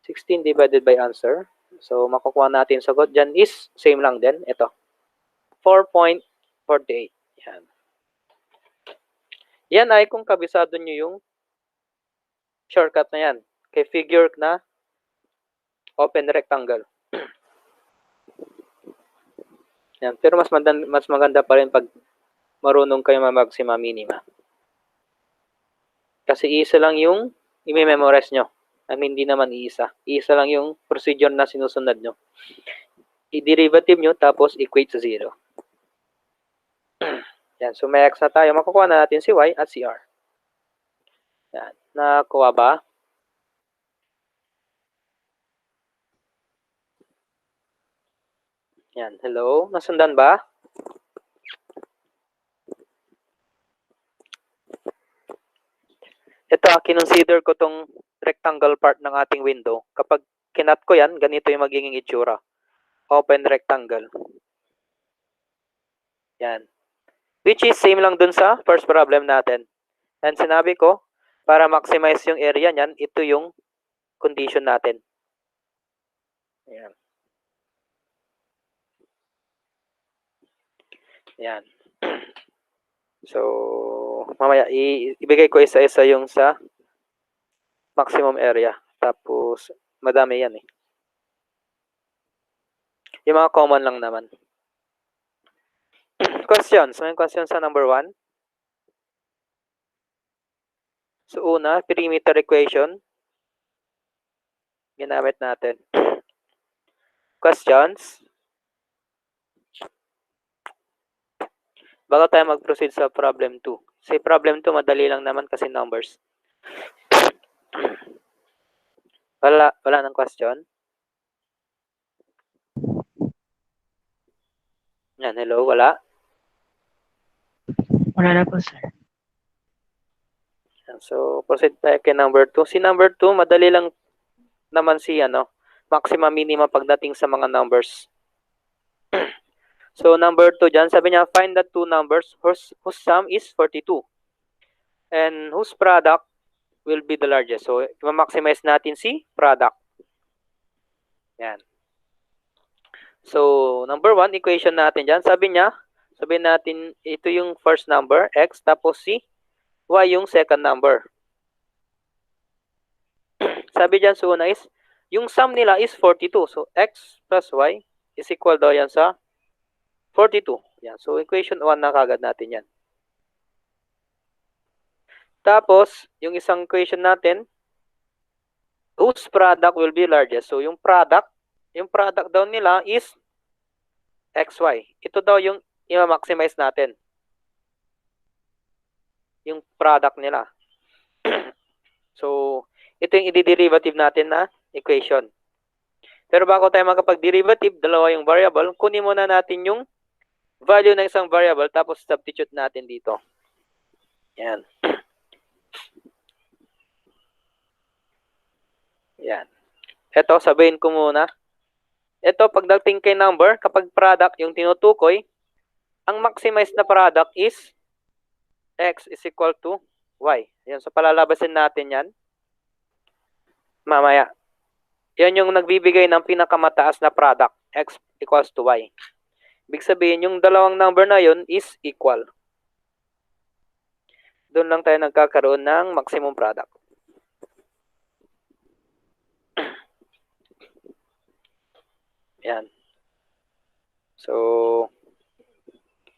16 divided by answer. So, makukuha natin sagot dyan is same lang din. Ito. 4.48. Yan. Yan ay kung kabisado nyo yung shortcut na yan. Kay figure na open rectangle. Yan. Pero mas maganda pa rin pag marunong kayo ma-maxima minima. Kasi isa lang yung i-memorize nyo. I mean, hindi naman iisa. Iisa lang yung procedure na sinusunod nyo. I-derivative nyo, tapos equate sa 0. Yan. So, may x na tayo. Makukuha na natin si y at si r. Yan. Nakuha ba? Yan. Hello? Nasundan ba? Ito, kinonsider ko tong rectangle part ng ating window, kapag kinat ko yan, ganito yung magiging itsura. Open rectangle. Yan. Which is same lang dun sa first problem natin. And sinabi ko, para maximize yung area niyan, ito yung condition natin. Yan. Yan. So, mamaya ibigay ko isa-isa yung sa maximum area. Tapos, madami yan eh. Yung mga common lang naman. Questions. May question sa number 1. So, una, perimeter equation. Ginamit natin. Questions. Bago tayo mag-proceed sa problem 2. Sa problem 2, madali lang naman kasi numbers. Wala nang question? Yan, hello, wala? Wala na po, sir. Yan, so, proceed tayo kay number 2. Si number 2, madali lang naman si maxima minima pagdating sa mga numbers. So, number 2 dyan, sabi niya, find the two numbers whose sum is 42. And whose product will be the largest. So, i-maximize natin si product. Yan. So, number 1, equation natin dyan. Sabi natin, ito yung first number, x, tapos si y yung second number. Sabi dyan, so una is, yung sum nila is 42. So, x plus y is equal daw yan sa 42. Yan. So, equation 1 na kagad natin yan. Tapos, yung isang equation natin, whose product will be largest. So, yung product daw nila is xy. Ito daw yung i-maximize natin. Yung product nila. So, ito yung i-derivative natin na equation. Pero bago tayo makapag-derivative, dalawa yung variable, kunin muna natin yung value ng isang variable tapos substitute natin dito. Yan. Yan. Ito, sabihin ko muna. Ito, pagdating kay number, kapag product yung tinutukoy, ang maximize na product is x is equal to y. Yan. So, palalabasin natin yan. Mamaya. Yan yung nagbibigay ng pinakamataas na product. X equals to y. Ibig sabihin, yung dalawang number na yun is equal. Doon lang tayo nagkakaroon ng maximum product. Yan. So,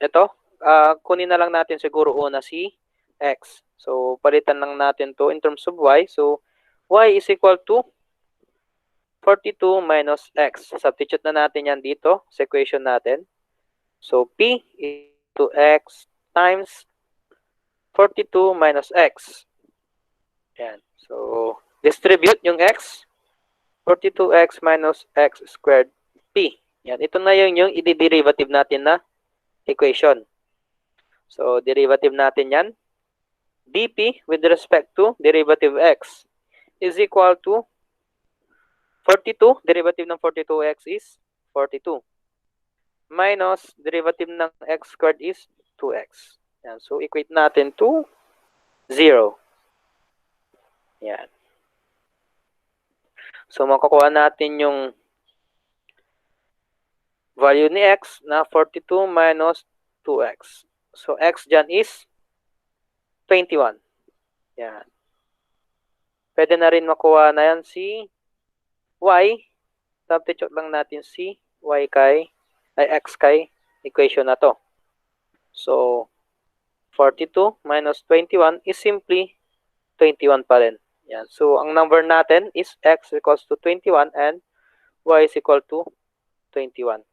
ito. Kunin na lang natin siguro una si x. So, palitan lang natin to in terms of y. So, y is equal to 42 minus x. Substitute na natin yan dito sa equation natin. So, p is to x times 42 minus x. Yan. So, distribute yung x. 42x minus x squared p. Yan. Ito na yung i-derivative natin na equation. So, derivative natin yan. dp with respect to derivative x is equal to 42. Derivative ng 42x is 42. Minus derivative ng x squared is 2x. Yan. So, equate natin to 0. Yan. So, makukuha natin yung value ni x na 42 minus 2x. So, x dyan is 21. Yan. Pwede na rin makuha na yan si y. Substitute lang natin si y x kay equation na to. So, 42 minus 21 is simply 21 pa rin. Yan. So, ang number natin is x equals to 21 and y is equal to 21.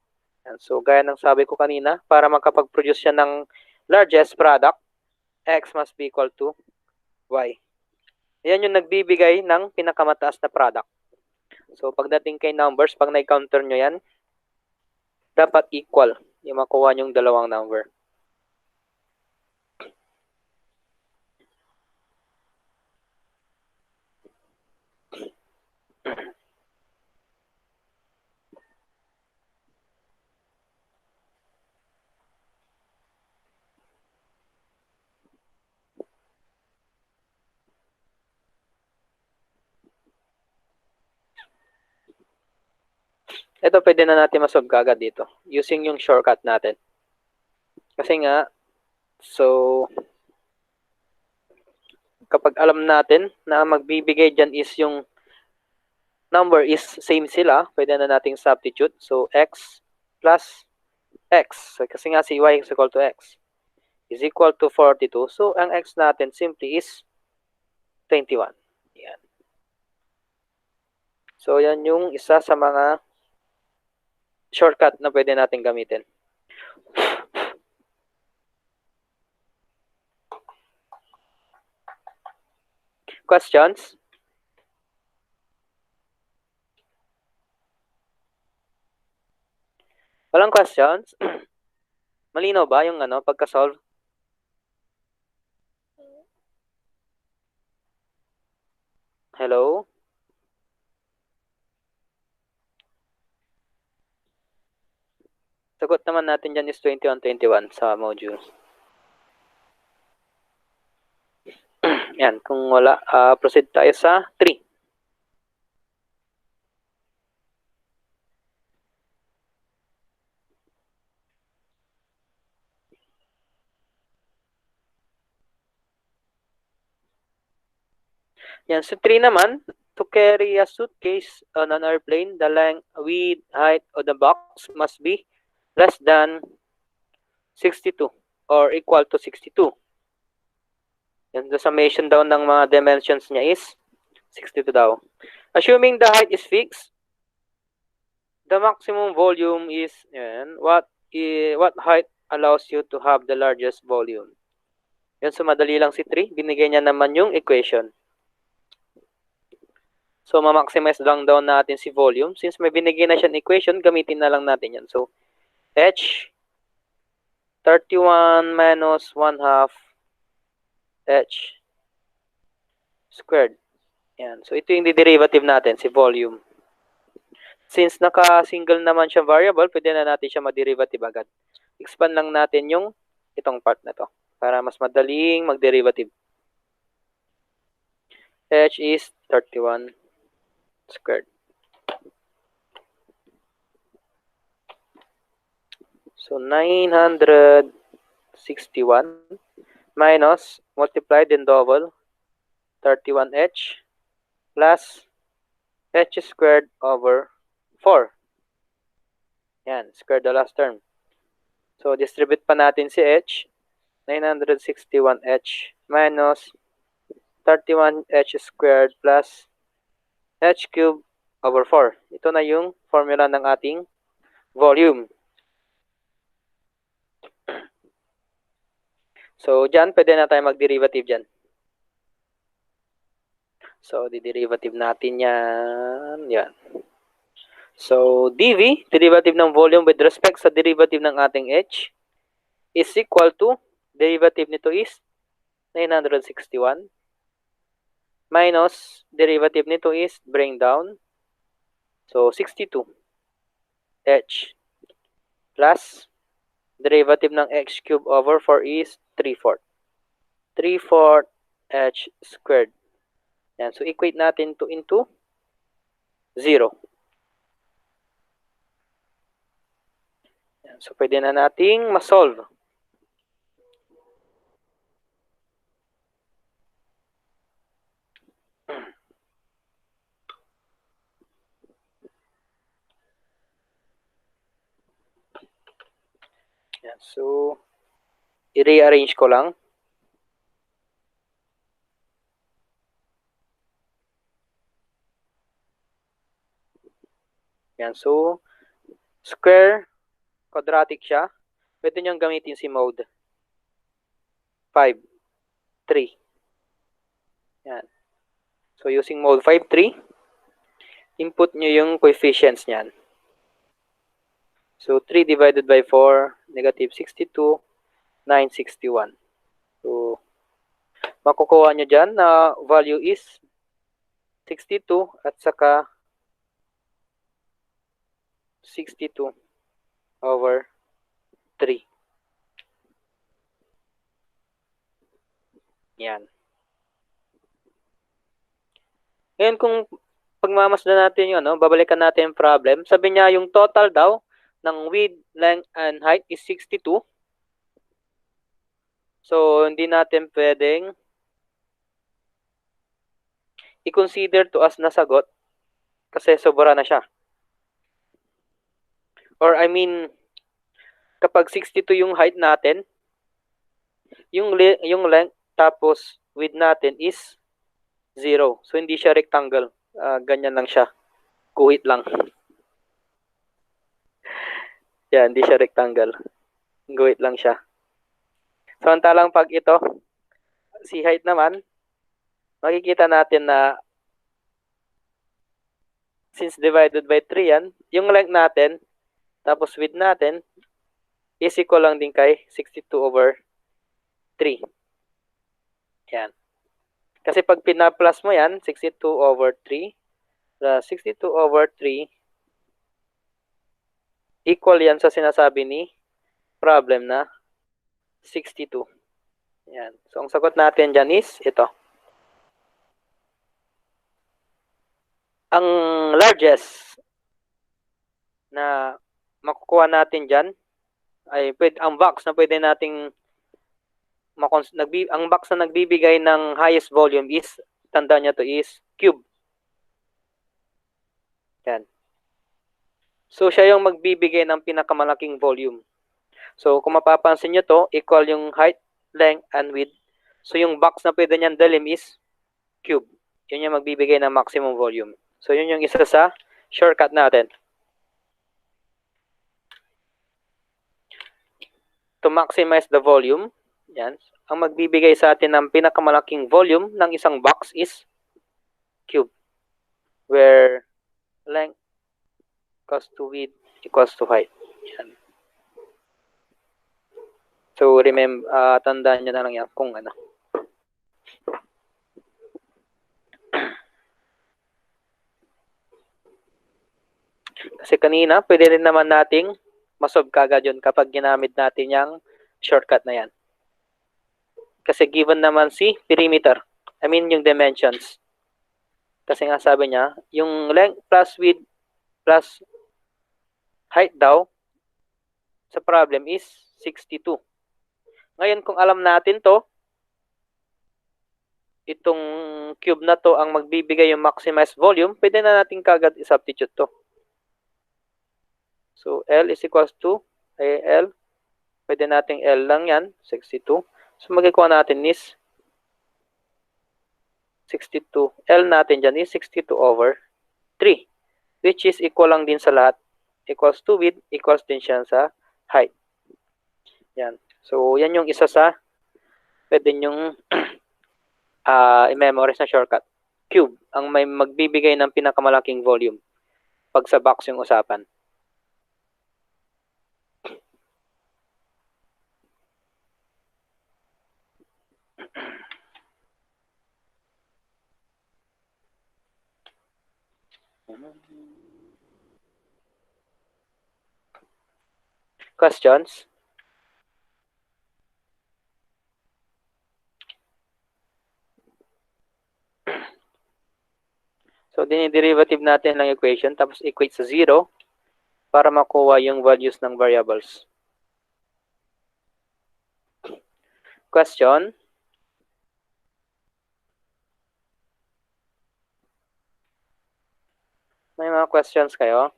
Yan. So, gaya ng sabi ko kanina, para makapag-produce siya ng largest product, x must be equal to y. Yan yung nagbibigay ng pinakamataas na product. So, pagdating kay numbers, pag na-counter nyo yan, dapat equal yung makuha yung dalawang number. ito pwede na natin masolve agad dito using yung shortcut natin. Kasi nga, so, kapag alam natin na magbibigay dyan is yung number is same sila, pwede na nating substitute. So, x plus x. So, kasi nga si y is equal to x is equal to 42. So, ang x natin simply is 21. Yan. So, yan yung isa sa mga shortcut na pwede natin gamitin. Questions? Walang questions? Malinaw ba yung pagka-solve? Hello? Sagot naman natin dyan is 21 sa module. Yan, kung wala, proceed tayo sa 3. Yan, sa 3 naman, to carry a suitcase on an airplane, the length, width, height of the box must be less than 62 or equal to 62. Yan, the summation daw ng mga dimensions niya is 62 daw. Assuming the height is fixed, the maximum volume is, yan, what height allows you to have the largest volume? Yan, so madali lang si 3. Binigay niya naman yung equation. So, ma-maximize lang daw natin si volume. Since may binigay na siyang equation, gamitin na lang natin yan. So, h 31 minus 1/2 h squared. Yan. So, ito yung derivative natin, si volume. Since naka-single naman siya variable, pwede na natin siya ma-derivative agad. Expand lang natin yung itong part na to para mas madaling mag-derivative. H is 31 squared. So, 961 minus, multiplied and double, 31h plus h squared over 4. Yan, squared the last term. So, distribute pa natin si h. 961h minus 31h squared plus h cubed over 4. Ito na yung formula ng ating volume. So, dyan, pwede na tayo mag-derivative dyan. So, di-derivative natin yan. Yan. So, dv, derivative ng volume with respect sa derivative ng ating h, is equal to, derivative nito is 961, minus, derivative nito is, bring down, so 62, h, plus, derivative ng x cubed over 4 is 3/4. 3/4 h squared. Yan. So, equate natin to into 0. Yan. So, pwede na nating ma-solve. Yan. So, i-rearrange ko lang. Yan. So, square, quadratic siya. Pwede niyong gamitin si mode. 5, 3. Yan. So, using mode 5, 3, input nyo yung coefficients niyan. So, 3 divided by 4, negative 62, 961. So, makukuha nyo dyan na value is 62 at saka 62 over 3. Yan. Ngayon kung pagmamasdan natin yung babalikan natin yung problem. Sabi niya yung total daw ng width, length, and height is 62. So, hindi natin pwedeng i-consider to as nasagot kasi sobra na siya. Or I mean, kapag 62 yung height natin, yung length tapos width natin is 0. So, hindi siya rectangle. Ganyan lang siya. Kuhit lang. Yan, hindi siya rectangle. Guhit lang siya. Samantalang pag ito, si height naman, makikita natin na since divided by 3 yan, yung length natin, tapos width natin, is equal lang din kay 62/3. Yan. Kasi pag pina-plus mo yan, 62/3, 62/3, equal yan sa sinasabi ni problem na 62. Yan. So, ang sagot natin dyan is ito. Ang largest na makukuha natin dyan ay ang box na pwede nating ang box na nagbibigay ng highest volume is, tanda niya to, is cube. Yan. So, siya yung magbibigay ng pinakamalaking volume. So, kung mapapansin nyo to, equal yung height, length, and width. So, yung box na pwede niyan dalim is cube. Yun yung magbibigay ng maximum volume. So, yun yung isa sa shortcut natin. To maximize the volume, yan, ang magbibigay sa atin ng pinakamalaking volume ng isang box is cube. Where length equals to width equals to height. Yan. So, remember, tandaan nyo na lang yan kung ano. Kasi kanina, pwede rin naman nating masolve kagad yun kapag ginamit natin yung shortcut na yan. Kasi given naman si perimeter. I mean, yung dimensions. Kasi nga sabi niya, yung length plus width plus height daw sa problem is 62. Ngayon, kung alam natin to, itong cube na to ang magbibigay yung maximized volume, pwede na natin kagad i-substitute to. So, L is equals to L. Pwede nating L lang yan, 62. So, magkikuha natin is 62. L natin dyan is 62/3. Which is equal lang din sa lahat. Equals to width, equals din siya sa height. Yan. So, yan yung isa sa pwede nyong i-memorize na shortcut. Cube ang may magbibigay ng pinakamalaking volume pag sa box yung usapan. Questions? So, diniderivative natin ng equation tapos equate sa 0 para makuha yung values ng variables. Question? May mga questions kayo?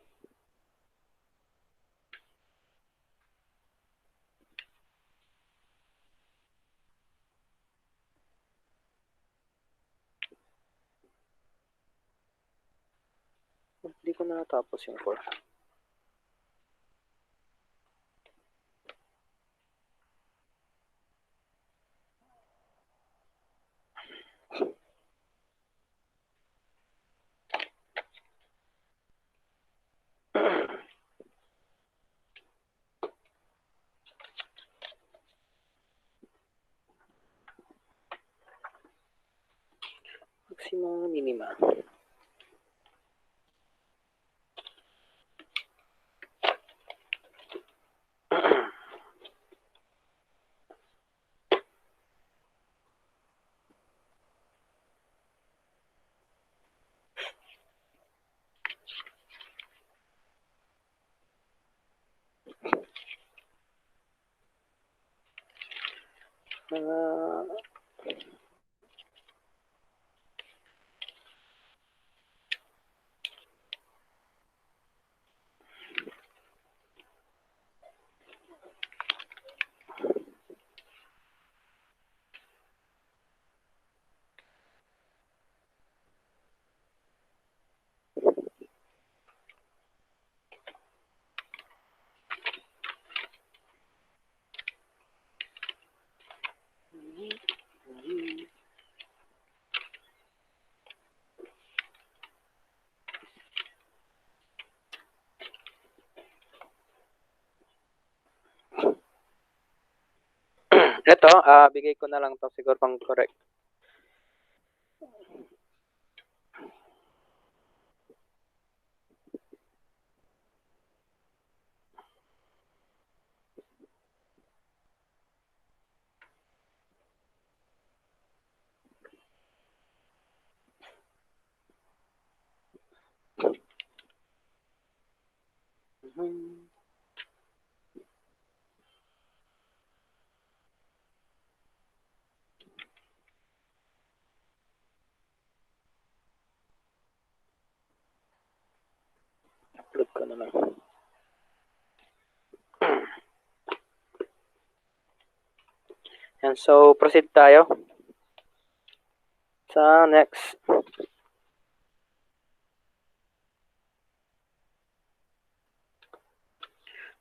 Hindi ko na natapos yung course. Maxima, minima. Uh, ito, bigay ko na lang to siguro pang correct. Upload ko na lang. And so, proceed tayo sa next.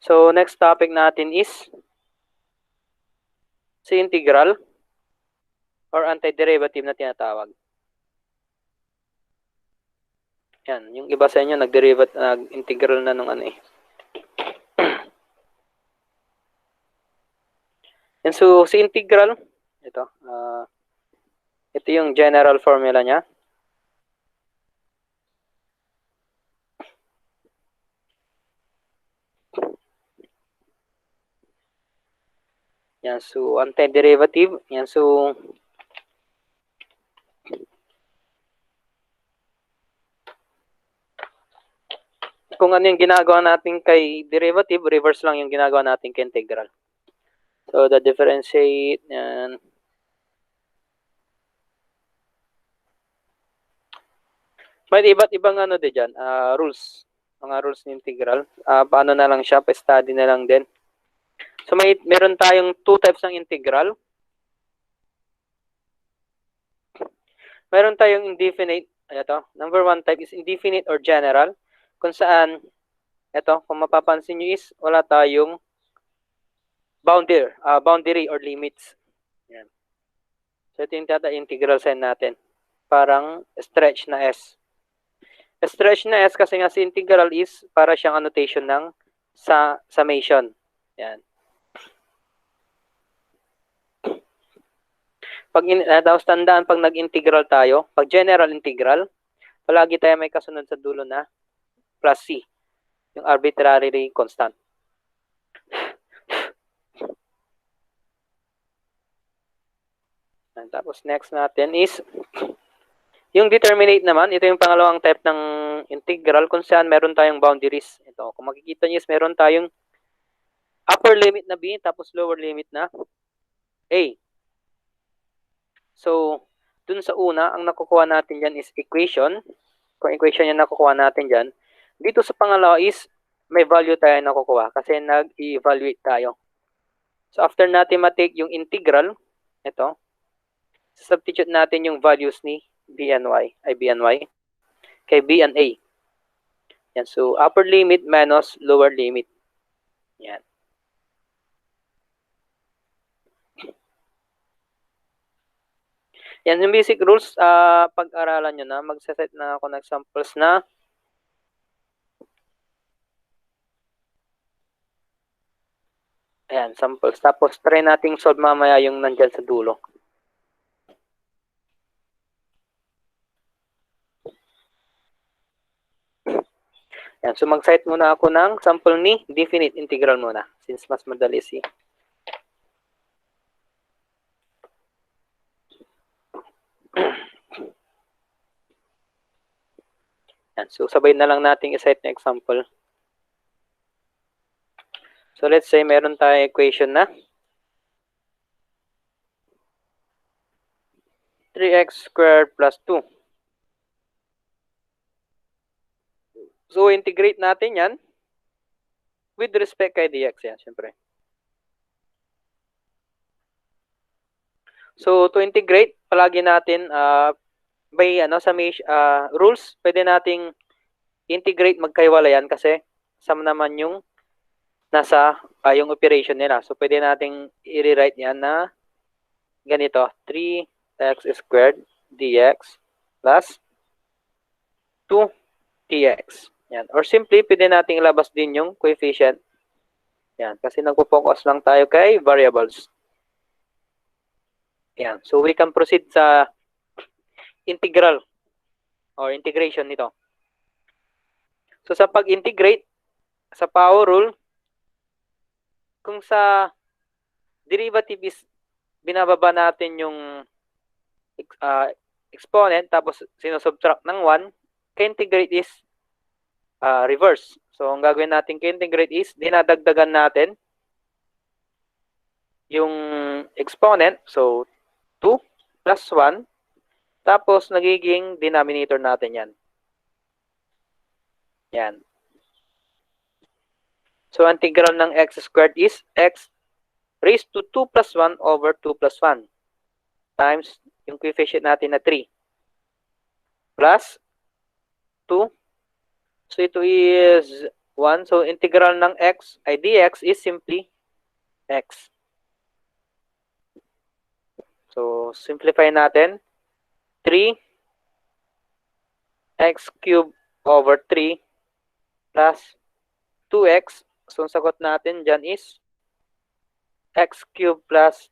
So, next topic natin is si integral or antiderivative na tinatawag. Yan, yung iba sa inyo nag-integral na nung ano eh. And so, si integral, ito yung general formula niya. Yan, so antiderivative. Yan, so kung ano yung ginagawa natin kay derivative, reverse lang yung ginagawa natin kay integral. So, the differentiate, yan. May iba't ibang ano din dyan, rules. Mga rules ng integral. Paano na lang siya, pa-study na lang din. So, meron tayong two types ng integral. Meron tayong indefinite. Ito, number one type is indefinite or general. Kung saan, ito, kung mapapansin nyo is, wala tayong boundary or limits. Yan. So, ito yung integral sign natin. Parang stretch na S. Stretch na S kasi nga si integral is para siyang annotation ng summation. Yan. Tapos tandaan pag nag-integral tayo, pag general integral, palagi tayo may kasunod sa dulo na plus C. Yung arbitrary constant. And tapos next natin is yung determinate naman. Ito yung pangalawang type ng integral kung saan meron tayong boundaries. Ito, kung makikita niyo is meron tayong upper limit na B tapos lower limit na A. So, dun sa una, ang nakukuha natin dyan is equation. Kung equation yung nakukuha natin dyan. Dito sa pangalawa is may value tayo nakukuha kasi nag-evaluate tayo. So, after natin matake yung integral, ito, substitute natin yung values ni B and Y, kay B and A. Yan, so, upper limit minus lower limit. Yan. Yan, yung basic rules, pag-aralan nyo na, magsaset na ako ng samples na ayan, samples. Tapos, try nating solve mamaya yung nandyan sa dulo. Yan, so mag-cite muna ako ng sample ni definite integral muna, since mas madali si. Yan, so sabay na lang nating i-cite na example. So let's say meron tayong equation na 3x squared plus 2. So, integrate natin yan with respect kay dx yan, syempre. So, to integrate, palagi natin by rules, pwede nating integrate magkaiwalayan kasi sama naman yung nasa yung operation nila. So, pwede nating i-rewrite yan na ganito, 3x squared dx plus 2dx. Yan. Or simply, pwede nating ilabas din yung coefficient. Yan. Kasi nagpo-focus lang tayo kay variables. Yan. So, we can proceed sa integral or integration nito. So, sa pag-integrate, sa power rule, kung sa derivative is binababa natin yung exponent tapos sinusubtract ng 1, ka-integrate is reverse. So, ang gagawin natin ka-integrate is dinadagdagan natin yung exponent. So, 2 plus 1. Tapos, nagiging denominator natin yan. Yan. So, integral ng x squared is x raised to 2 plus 1 over 2 plus 1 times yung coefficient natin na 3 plus 2. So, ito is 1. So, integral ng x ay dx is simply x. So, simplify natin. 3 x cubed over 3 plus 2x. So, ang sagot natin dyan is x cubed plus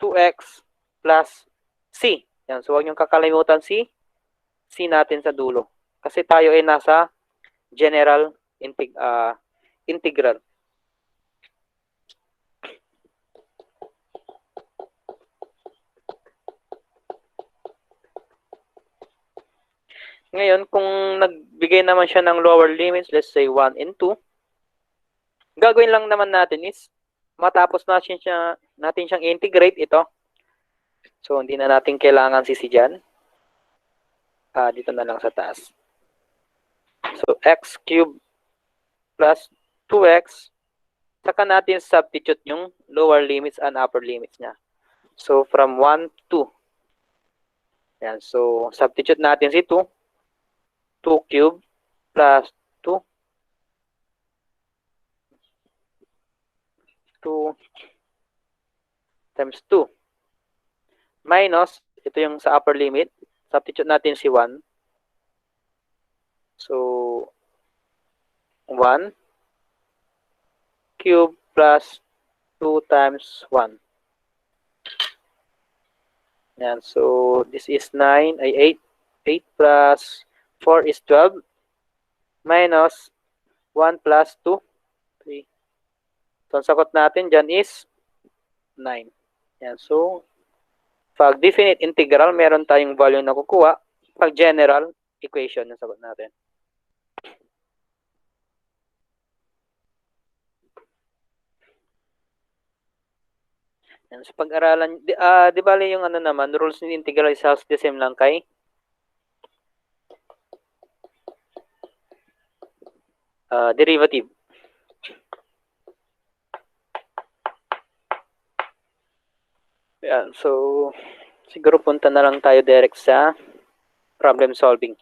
2x plus c. Yan. So, huwag niyong kakalimutan c natin sa dulo. Kasi tayo ay nasa general integral. Ngayon, kung nagbigay naman siya ng lower limits, let's say 1 and 2, gagawin lang naman natin is matapos natin siyang integrate ito. So, hindi na natin kailangan sisi dyan. Dito na lang sa taas. So, x cubed plus 2x. Saka natin substitute yung lower limits and upper limits niya. So, from 1 to 2. Yan. So, substitute natin si 2. 2 cubed plus 2. 2 times 2. Minus, ito yung sa upper limit. Substitute natin si 1. So, 1 cube plus 2 times 1. Yan. So, this is 9, ay 8. 8 plus 4 is 12. Minus 1 plus 2, 3. So, ang sagot natin dyan is 9. Yan. So, pag definite integral, meron tayong value na kukuha. Pag general equation, yung sagot natin. Yan. So, pag-aralan, di bali yung naman, rules ni integral is the same lang kay derivative. Yan. So, siguro punta na lang tayo direct sa problem solving.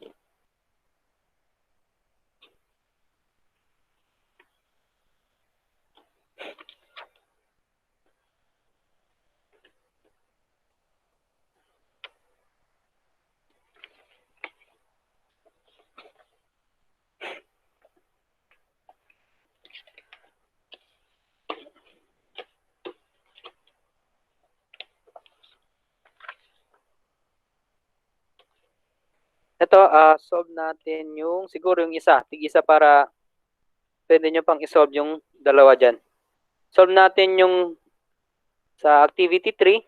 Ito, solve natin yung, siguro yung isa. Tig-isa para pwede nyo pang isolve yung dalawa dyan. Solve natin yung sa activity 3,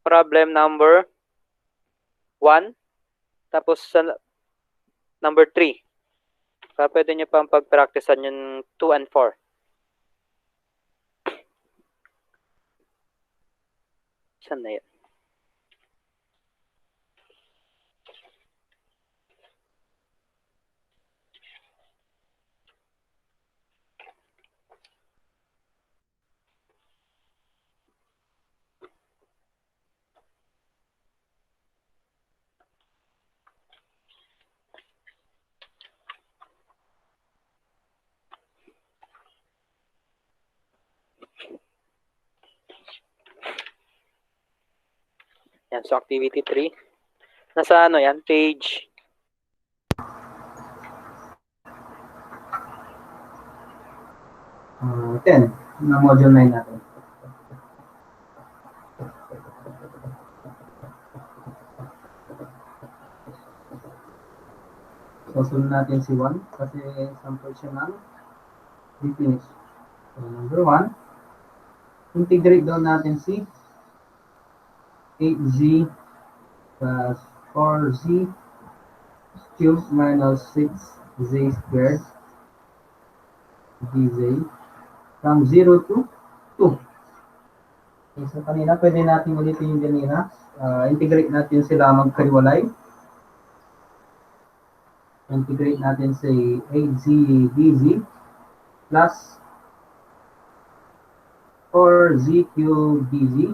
problem number 1, tapos sa number 3. Para pwede nyo pang pag-practicean yung 2 and 4. Saan na yun? Yan, so activity 3. Nasa ano yan, page 10 na module 9 natin. So, sunod natin si 1 kasi sample siya ng finish. So, number 1, integrate down natin si 8z plus 4z cubed minus 6z squared dz from 0 to 2. Okay, so kanina, pwede natin ulitin yung kanina. Integrate natin sila magkaliwalay. Integrate natin si 8z dz plus 4z cubed dz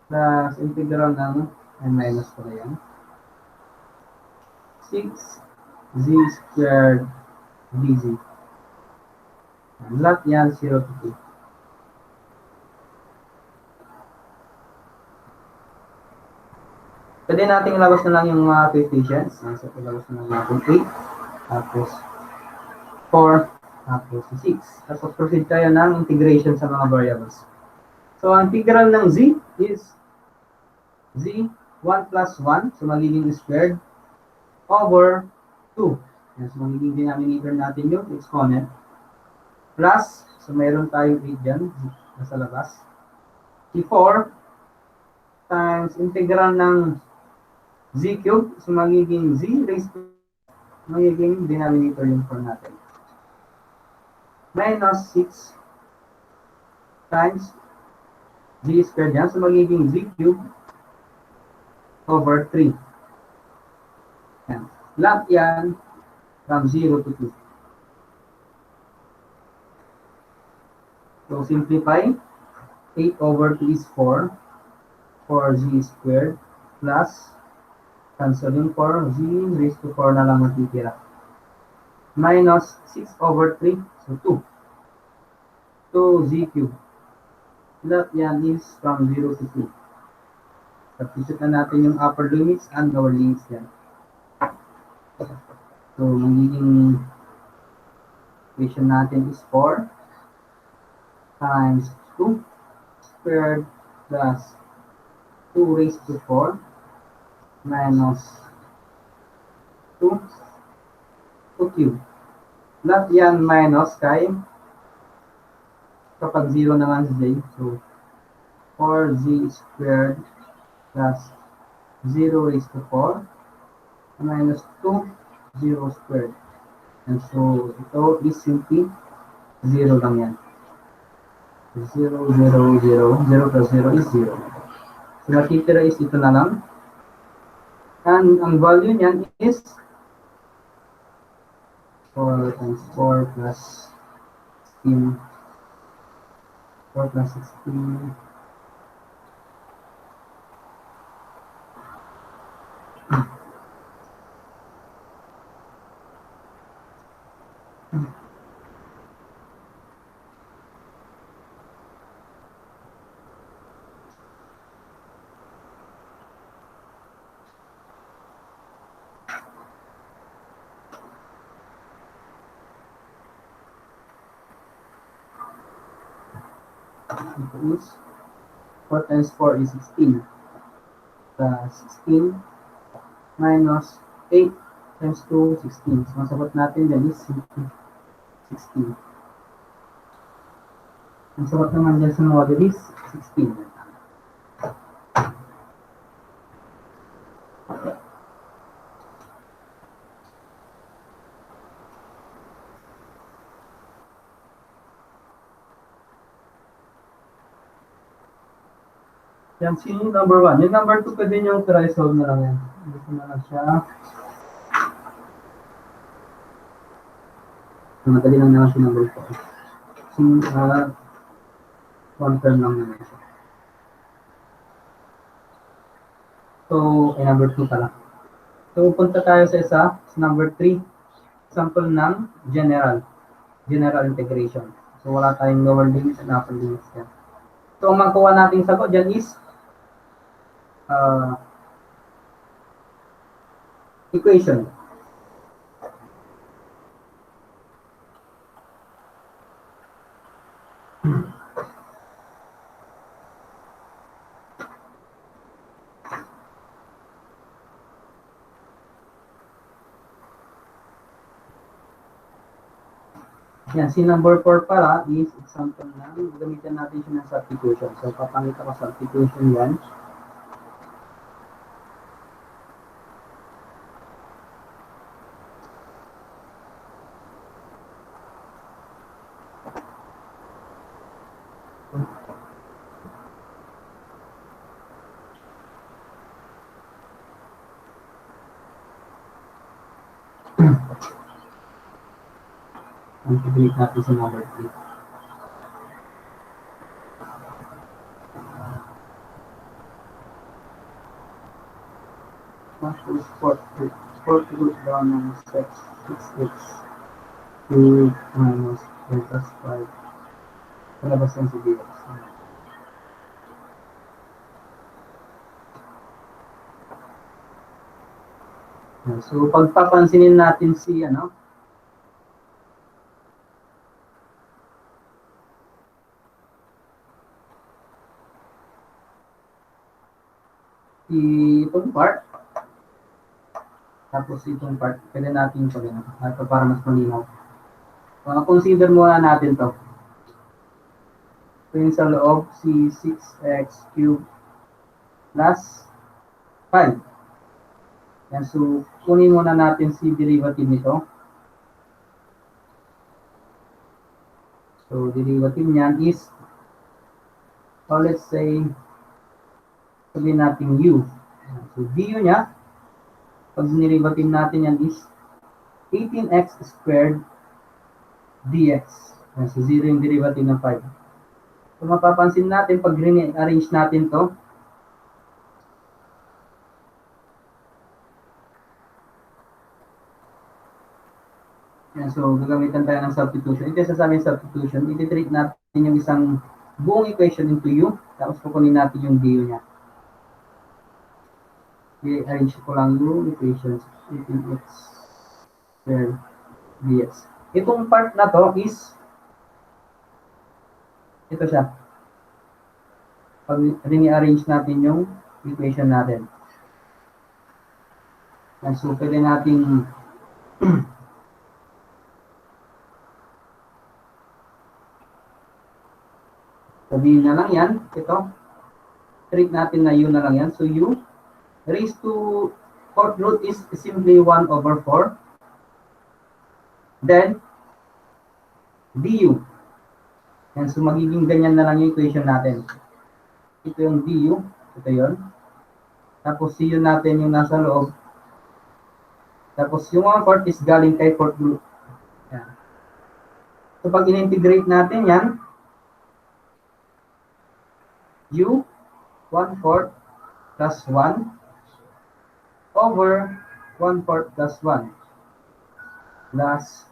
plus integral ng n minus ko na yan. 6z squared dz. Lahat yan 0 to 2. Pwede natin ilabas na lang yung mga coefficients. So, ilabas na lang natin 8, tapos 4, tapos 6. Tapos proceed tayo ng integration sa mga variables. So, ang integral ng z is z 1 plus 1, so magiging squared, over 2. Yan, so magiging denominator natin yung exponent. Plus, so mayroon tayong 8 dyan, nasa labas. Si 4 times integral ng z cubed, so magiging z raised to, magiging denominator yung 4 natin. Minus 6 times z squared yan, so magiging z cubed over 3. Yan. Lahat yan from 0 to 2. So simplify, 8 over 2 is 4, 4z squared plus cancel yung 4, z raised to 4 na lang matitira. Minus 6 over 3, so 2. 2z cubed. Lahat yan is from 0 to 2. Substitute na natin yung upper limits and lower limits yan. So, magiging equation natin is 4 times 2 squared plus 2 raised to 4 minus 2 cube. Lahat yan minus kay kapag 0 naman si j. So, 4z squared plus 0 raised to 4 minus 2, 0 squared. And so, ito is simply 0 lang yan. 0, 0, 0. 0 plus 0 is 0. So, natitira is ito na lang. And ang value niyan is 4 times 4 plus 16. 4 plus 16. Is 4 times 4 is 16 plus 16 minus 8 times 2, 16. So, masagot natin yan is 16. Ang sagot naman dyan sa model is 16. Yan, sino yung number 1? Yung number 2, pwede nyo try solve na lang yan. Gusto na lang siya. Madali lang naman si number 4. One term lang naman siya. So, ay number 2 pala. So, punta tayo sa isa, sa number 3. Sample ng general integration. So, wala tayong lower limits and upper limits yan. So, ang makuha nating sagot dyan is equation. Yan, si number 4 pala is example na gamitin natin siya ng substitution. So, papangita ko substitution yan. Ang natin sa number 3. Sport root down ng 6x 2 minus 4 plus 5. Palabas yan si dx. So, pagpapansinin natin si itong part, tapos itong part, pwede natin ito para mas malinaw. Consider muna natin to. So, yung sa loob, si 6x cubed plus 5. Yan, so, kunin muna natin si derivative nito. So, derivative niyan is, so let's say, sabihin natin u. So, du niya, pag derivative natin yan is 18x squared dx. Yan, so, 0 yung derivative ng 5. So, mapapansin natin, pag arrange natin to, yan, so, gagamitan tayo ng substitution. Ito yung sasabing substitution. Iti-treat natin yung isang buong equation into u, tapos kukunin natin yung du niya. I-arrange ko lang yung equations. 18x squared dx. Itong part na to is, ito siya. Pag rini-arrange natin yung equation natin. Yan, so, pwede natin sabihin na lang yan, ito. Treat natin na u na lang yan. So, u raised to 4th root is simply 1 over 4. Then, du. Yan, so magiging ganyan na lang yung equation natin. Ito yung du. Ito yun. Tapos, si u natin yung nasa loob. Tapos, yung 1/4 is galing kay 4th root. Yan. So, pag in-integrate natin yan, u 1/4 plus 1 over 1/4 plus 1 plus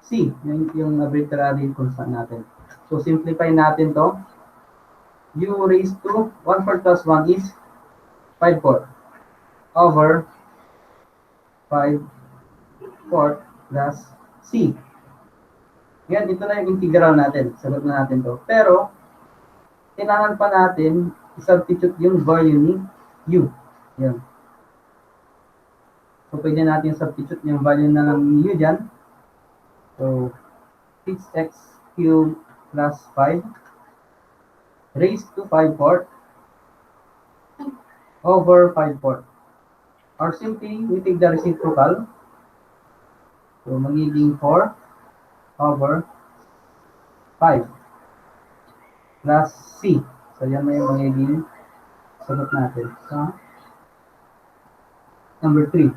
c, yung arbitrary constant natin. So, simplify natin to. U raised to 1/4 plus 1 is 5/4 over 5/4 plus c. Yan, ito na yung integral natin. Sagot na natin to. Pero, kailangan pa natin i-substitute yung value ni u. Yan. So, pwede natin substitute yung value na lang ni u dyan. So, 6x cubed plus 5 raised to 5/4 over 5/4. Or simply, we take the reciprocal. So, magiging 4 over 5 plus c. So, yan na yung magiging sagot natin sa number 3.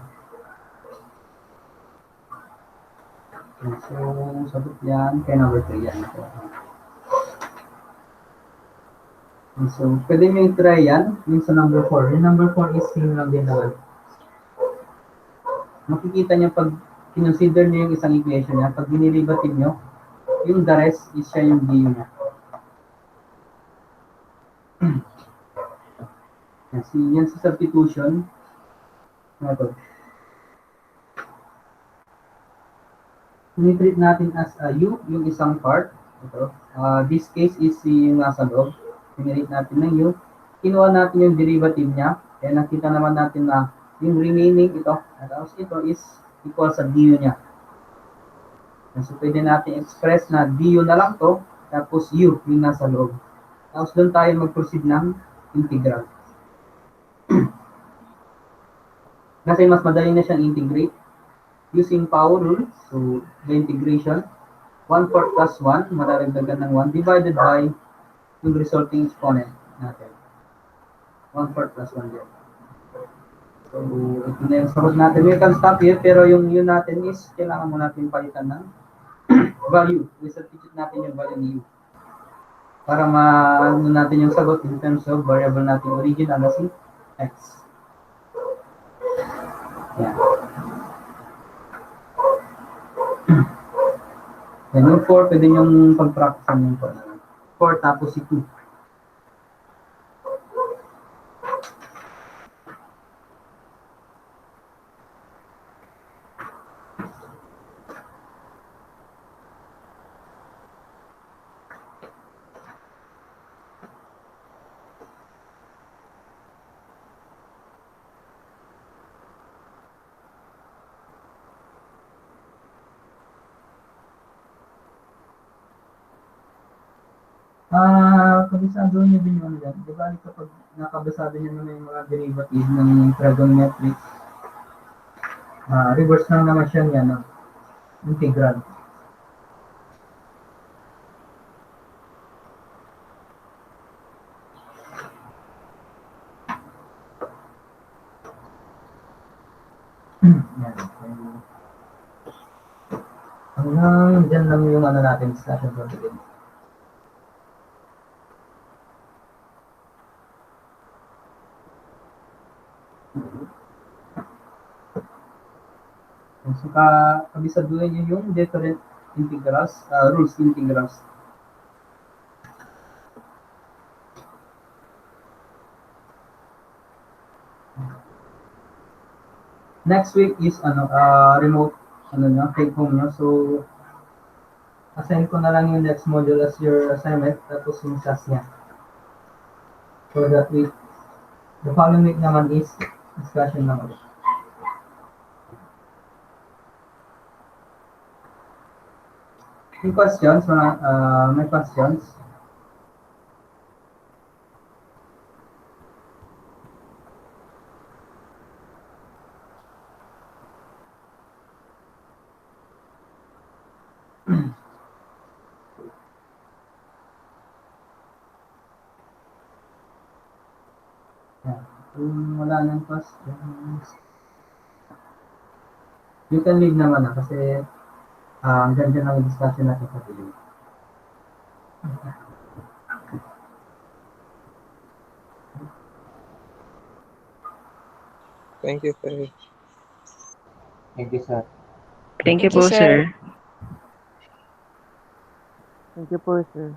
So, sagot yan kay number 3 yan. So, pwede nyo i-try yan yung sa number 4. Yung number 4 is same lang din naman. Makikita nyo pag kinonsider nyo yung isang equation niya, pag dinerivative nyo, yung the rest is siya yung du niya. Yan si substitution method. Tinitreat natin as u, yung isang part. Ito. This case is yung nasa loob. Tinitreat natin ng u. Kinuha natin yung derivative niya. Kaya nakita naman natin na yung remaining ito, tapos ito is equal sa du niya. So, pwede natin express na du na lang to, tapos u yung nasa loob. Tapos doon tayo mag-proceed ng integral. Kasi mas madali na siyang integrate using power rule. So, the integration, 1/4 plus 1, madadagdagan ng 1, divided by yung resulting exponent natin. 1/4 plus 1 din. So, ito na yung sagot natin. We can stop here, pero yung yun natin is, kailangan mo natin palitan ng value. I-substitute natin yung value ni u. Para ma-ano natin yung sagot in terms of variable natin original na si x. Yan. Yan yung 4, pwede yung pag-practice yung 4 tapos si 2. Kabisado niyo din yung ano yan. Di ba kapag nakabasado niyo naman yung mga derivative ng trigonometric, reverse lang naman siya yan, no? Integral. Yan. Hanggang dyan lang yung ano natin, discussion for today. So, kabisaduhin nyo yung different integrals, rules integrals. Next week is remote take home nyo. So, assign ko na lang yung next module as your assignment, tapos yung class niya. So that week, the following week naman is discussion lang ulit. May questions? May questions? Kung wala nang questions, you can leave naman na kasi ang ganda ng discussion natin sa today. Thank you, sir. Thank you, sir. Thank you Thank you, po, sir. sir. Thank you po, sir.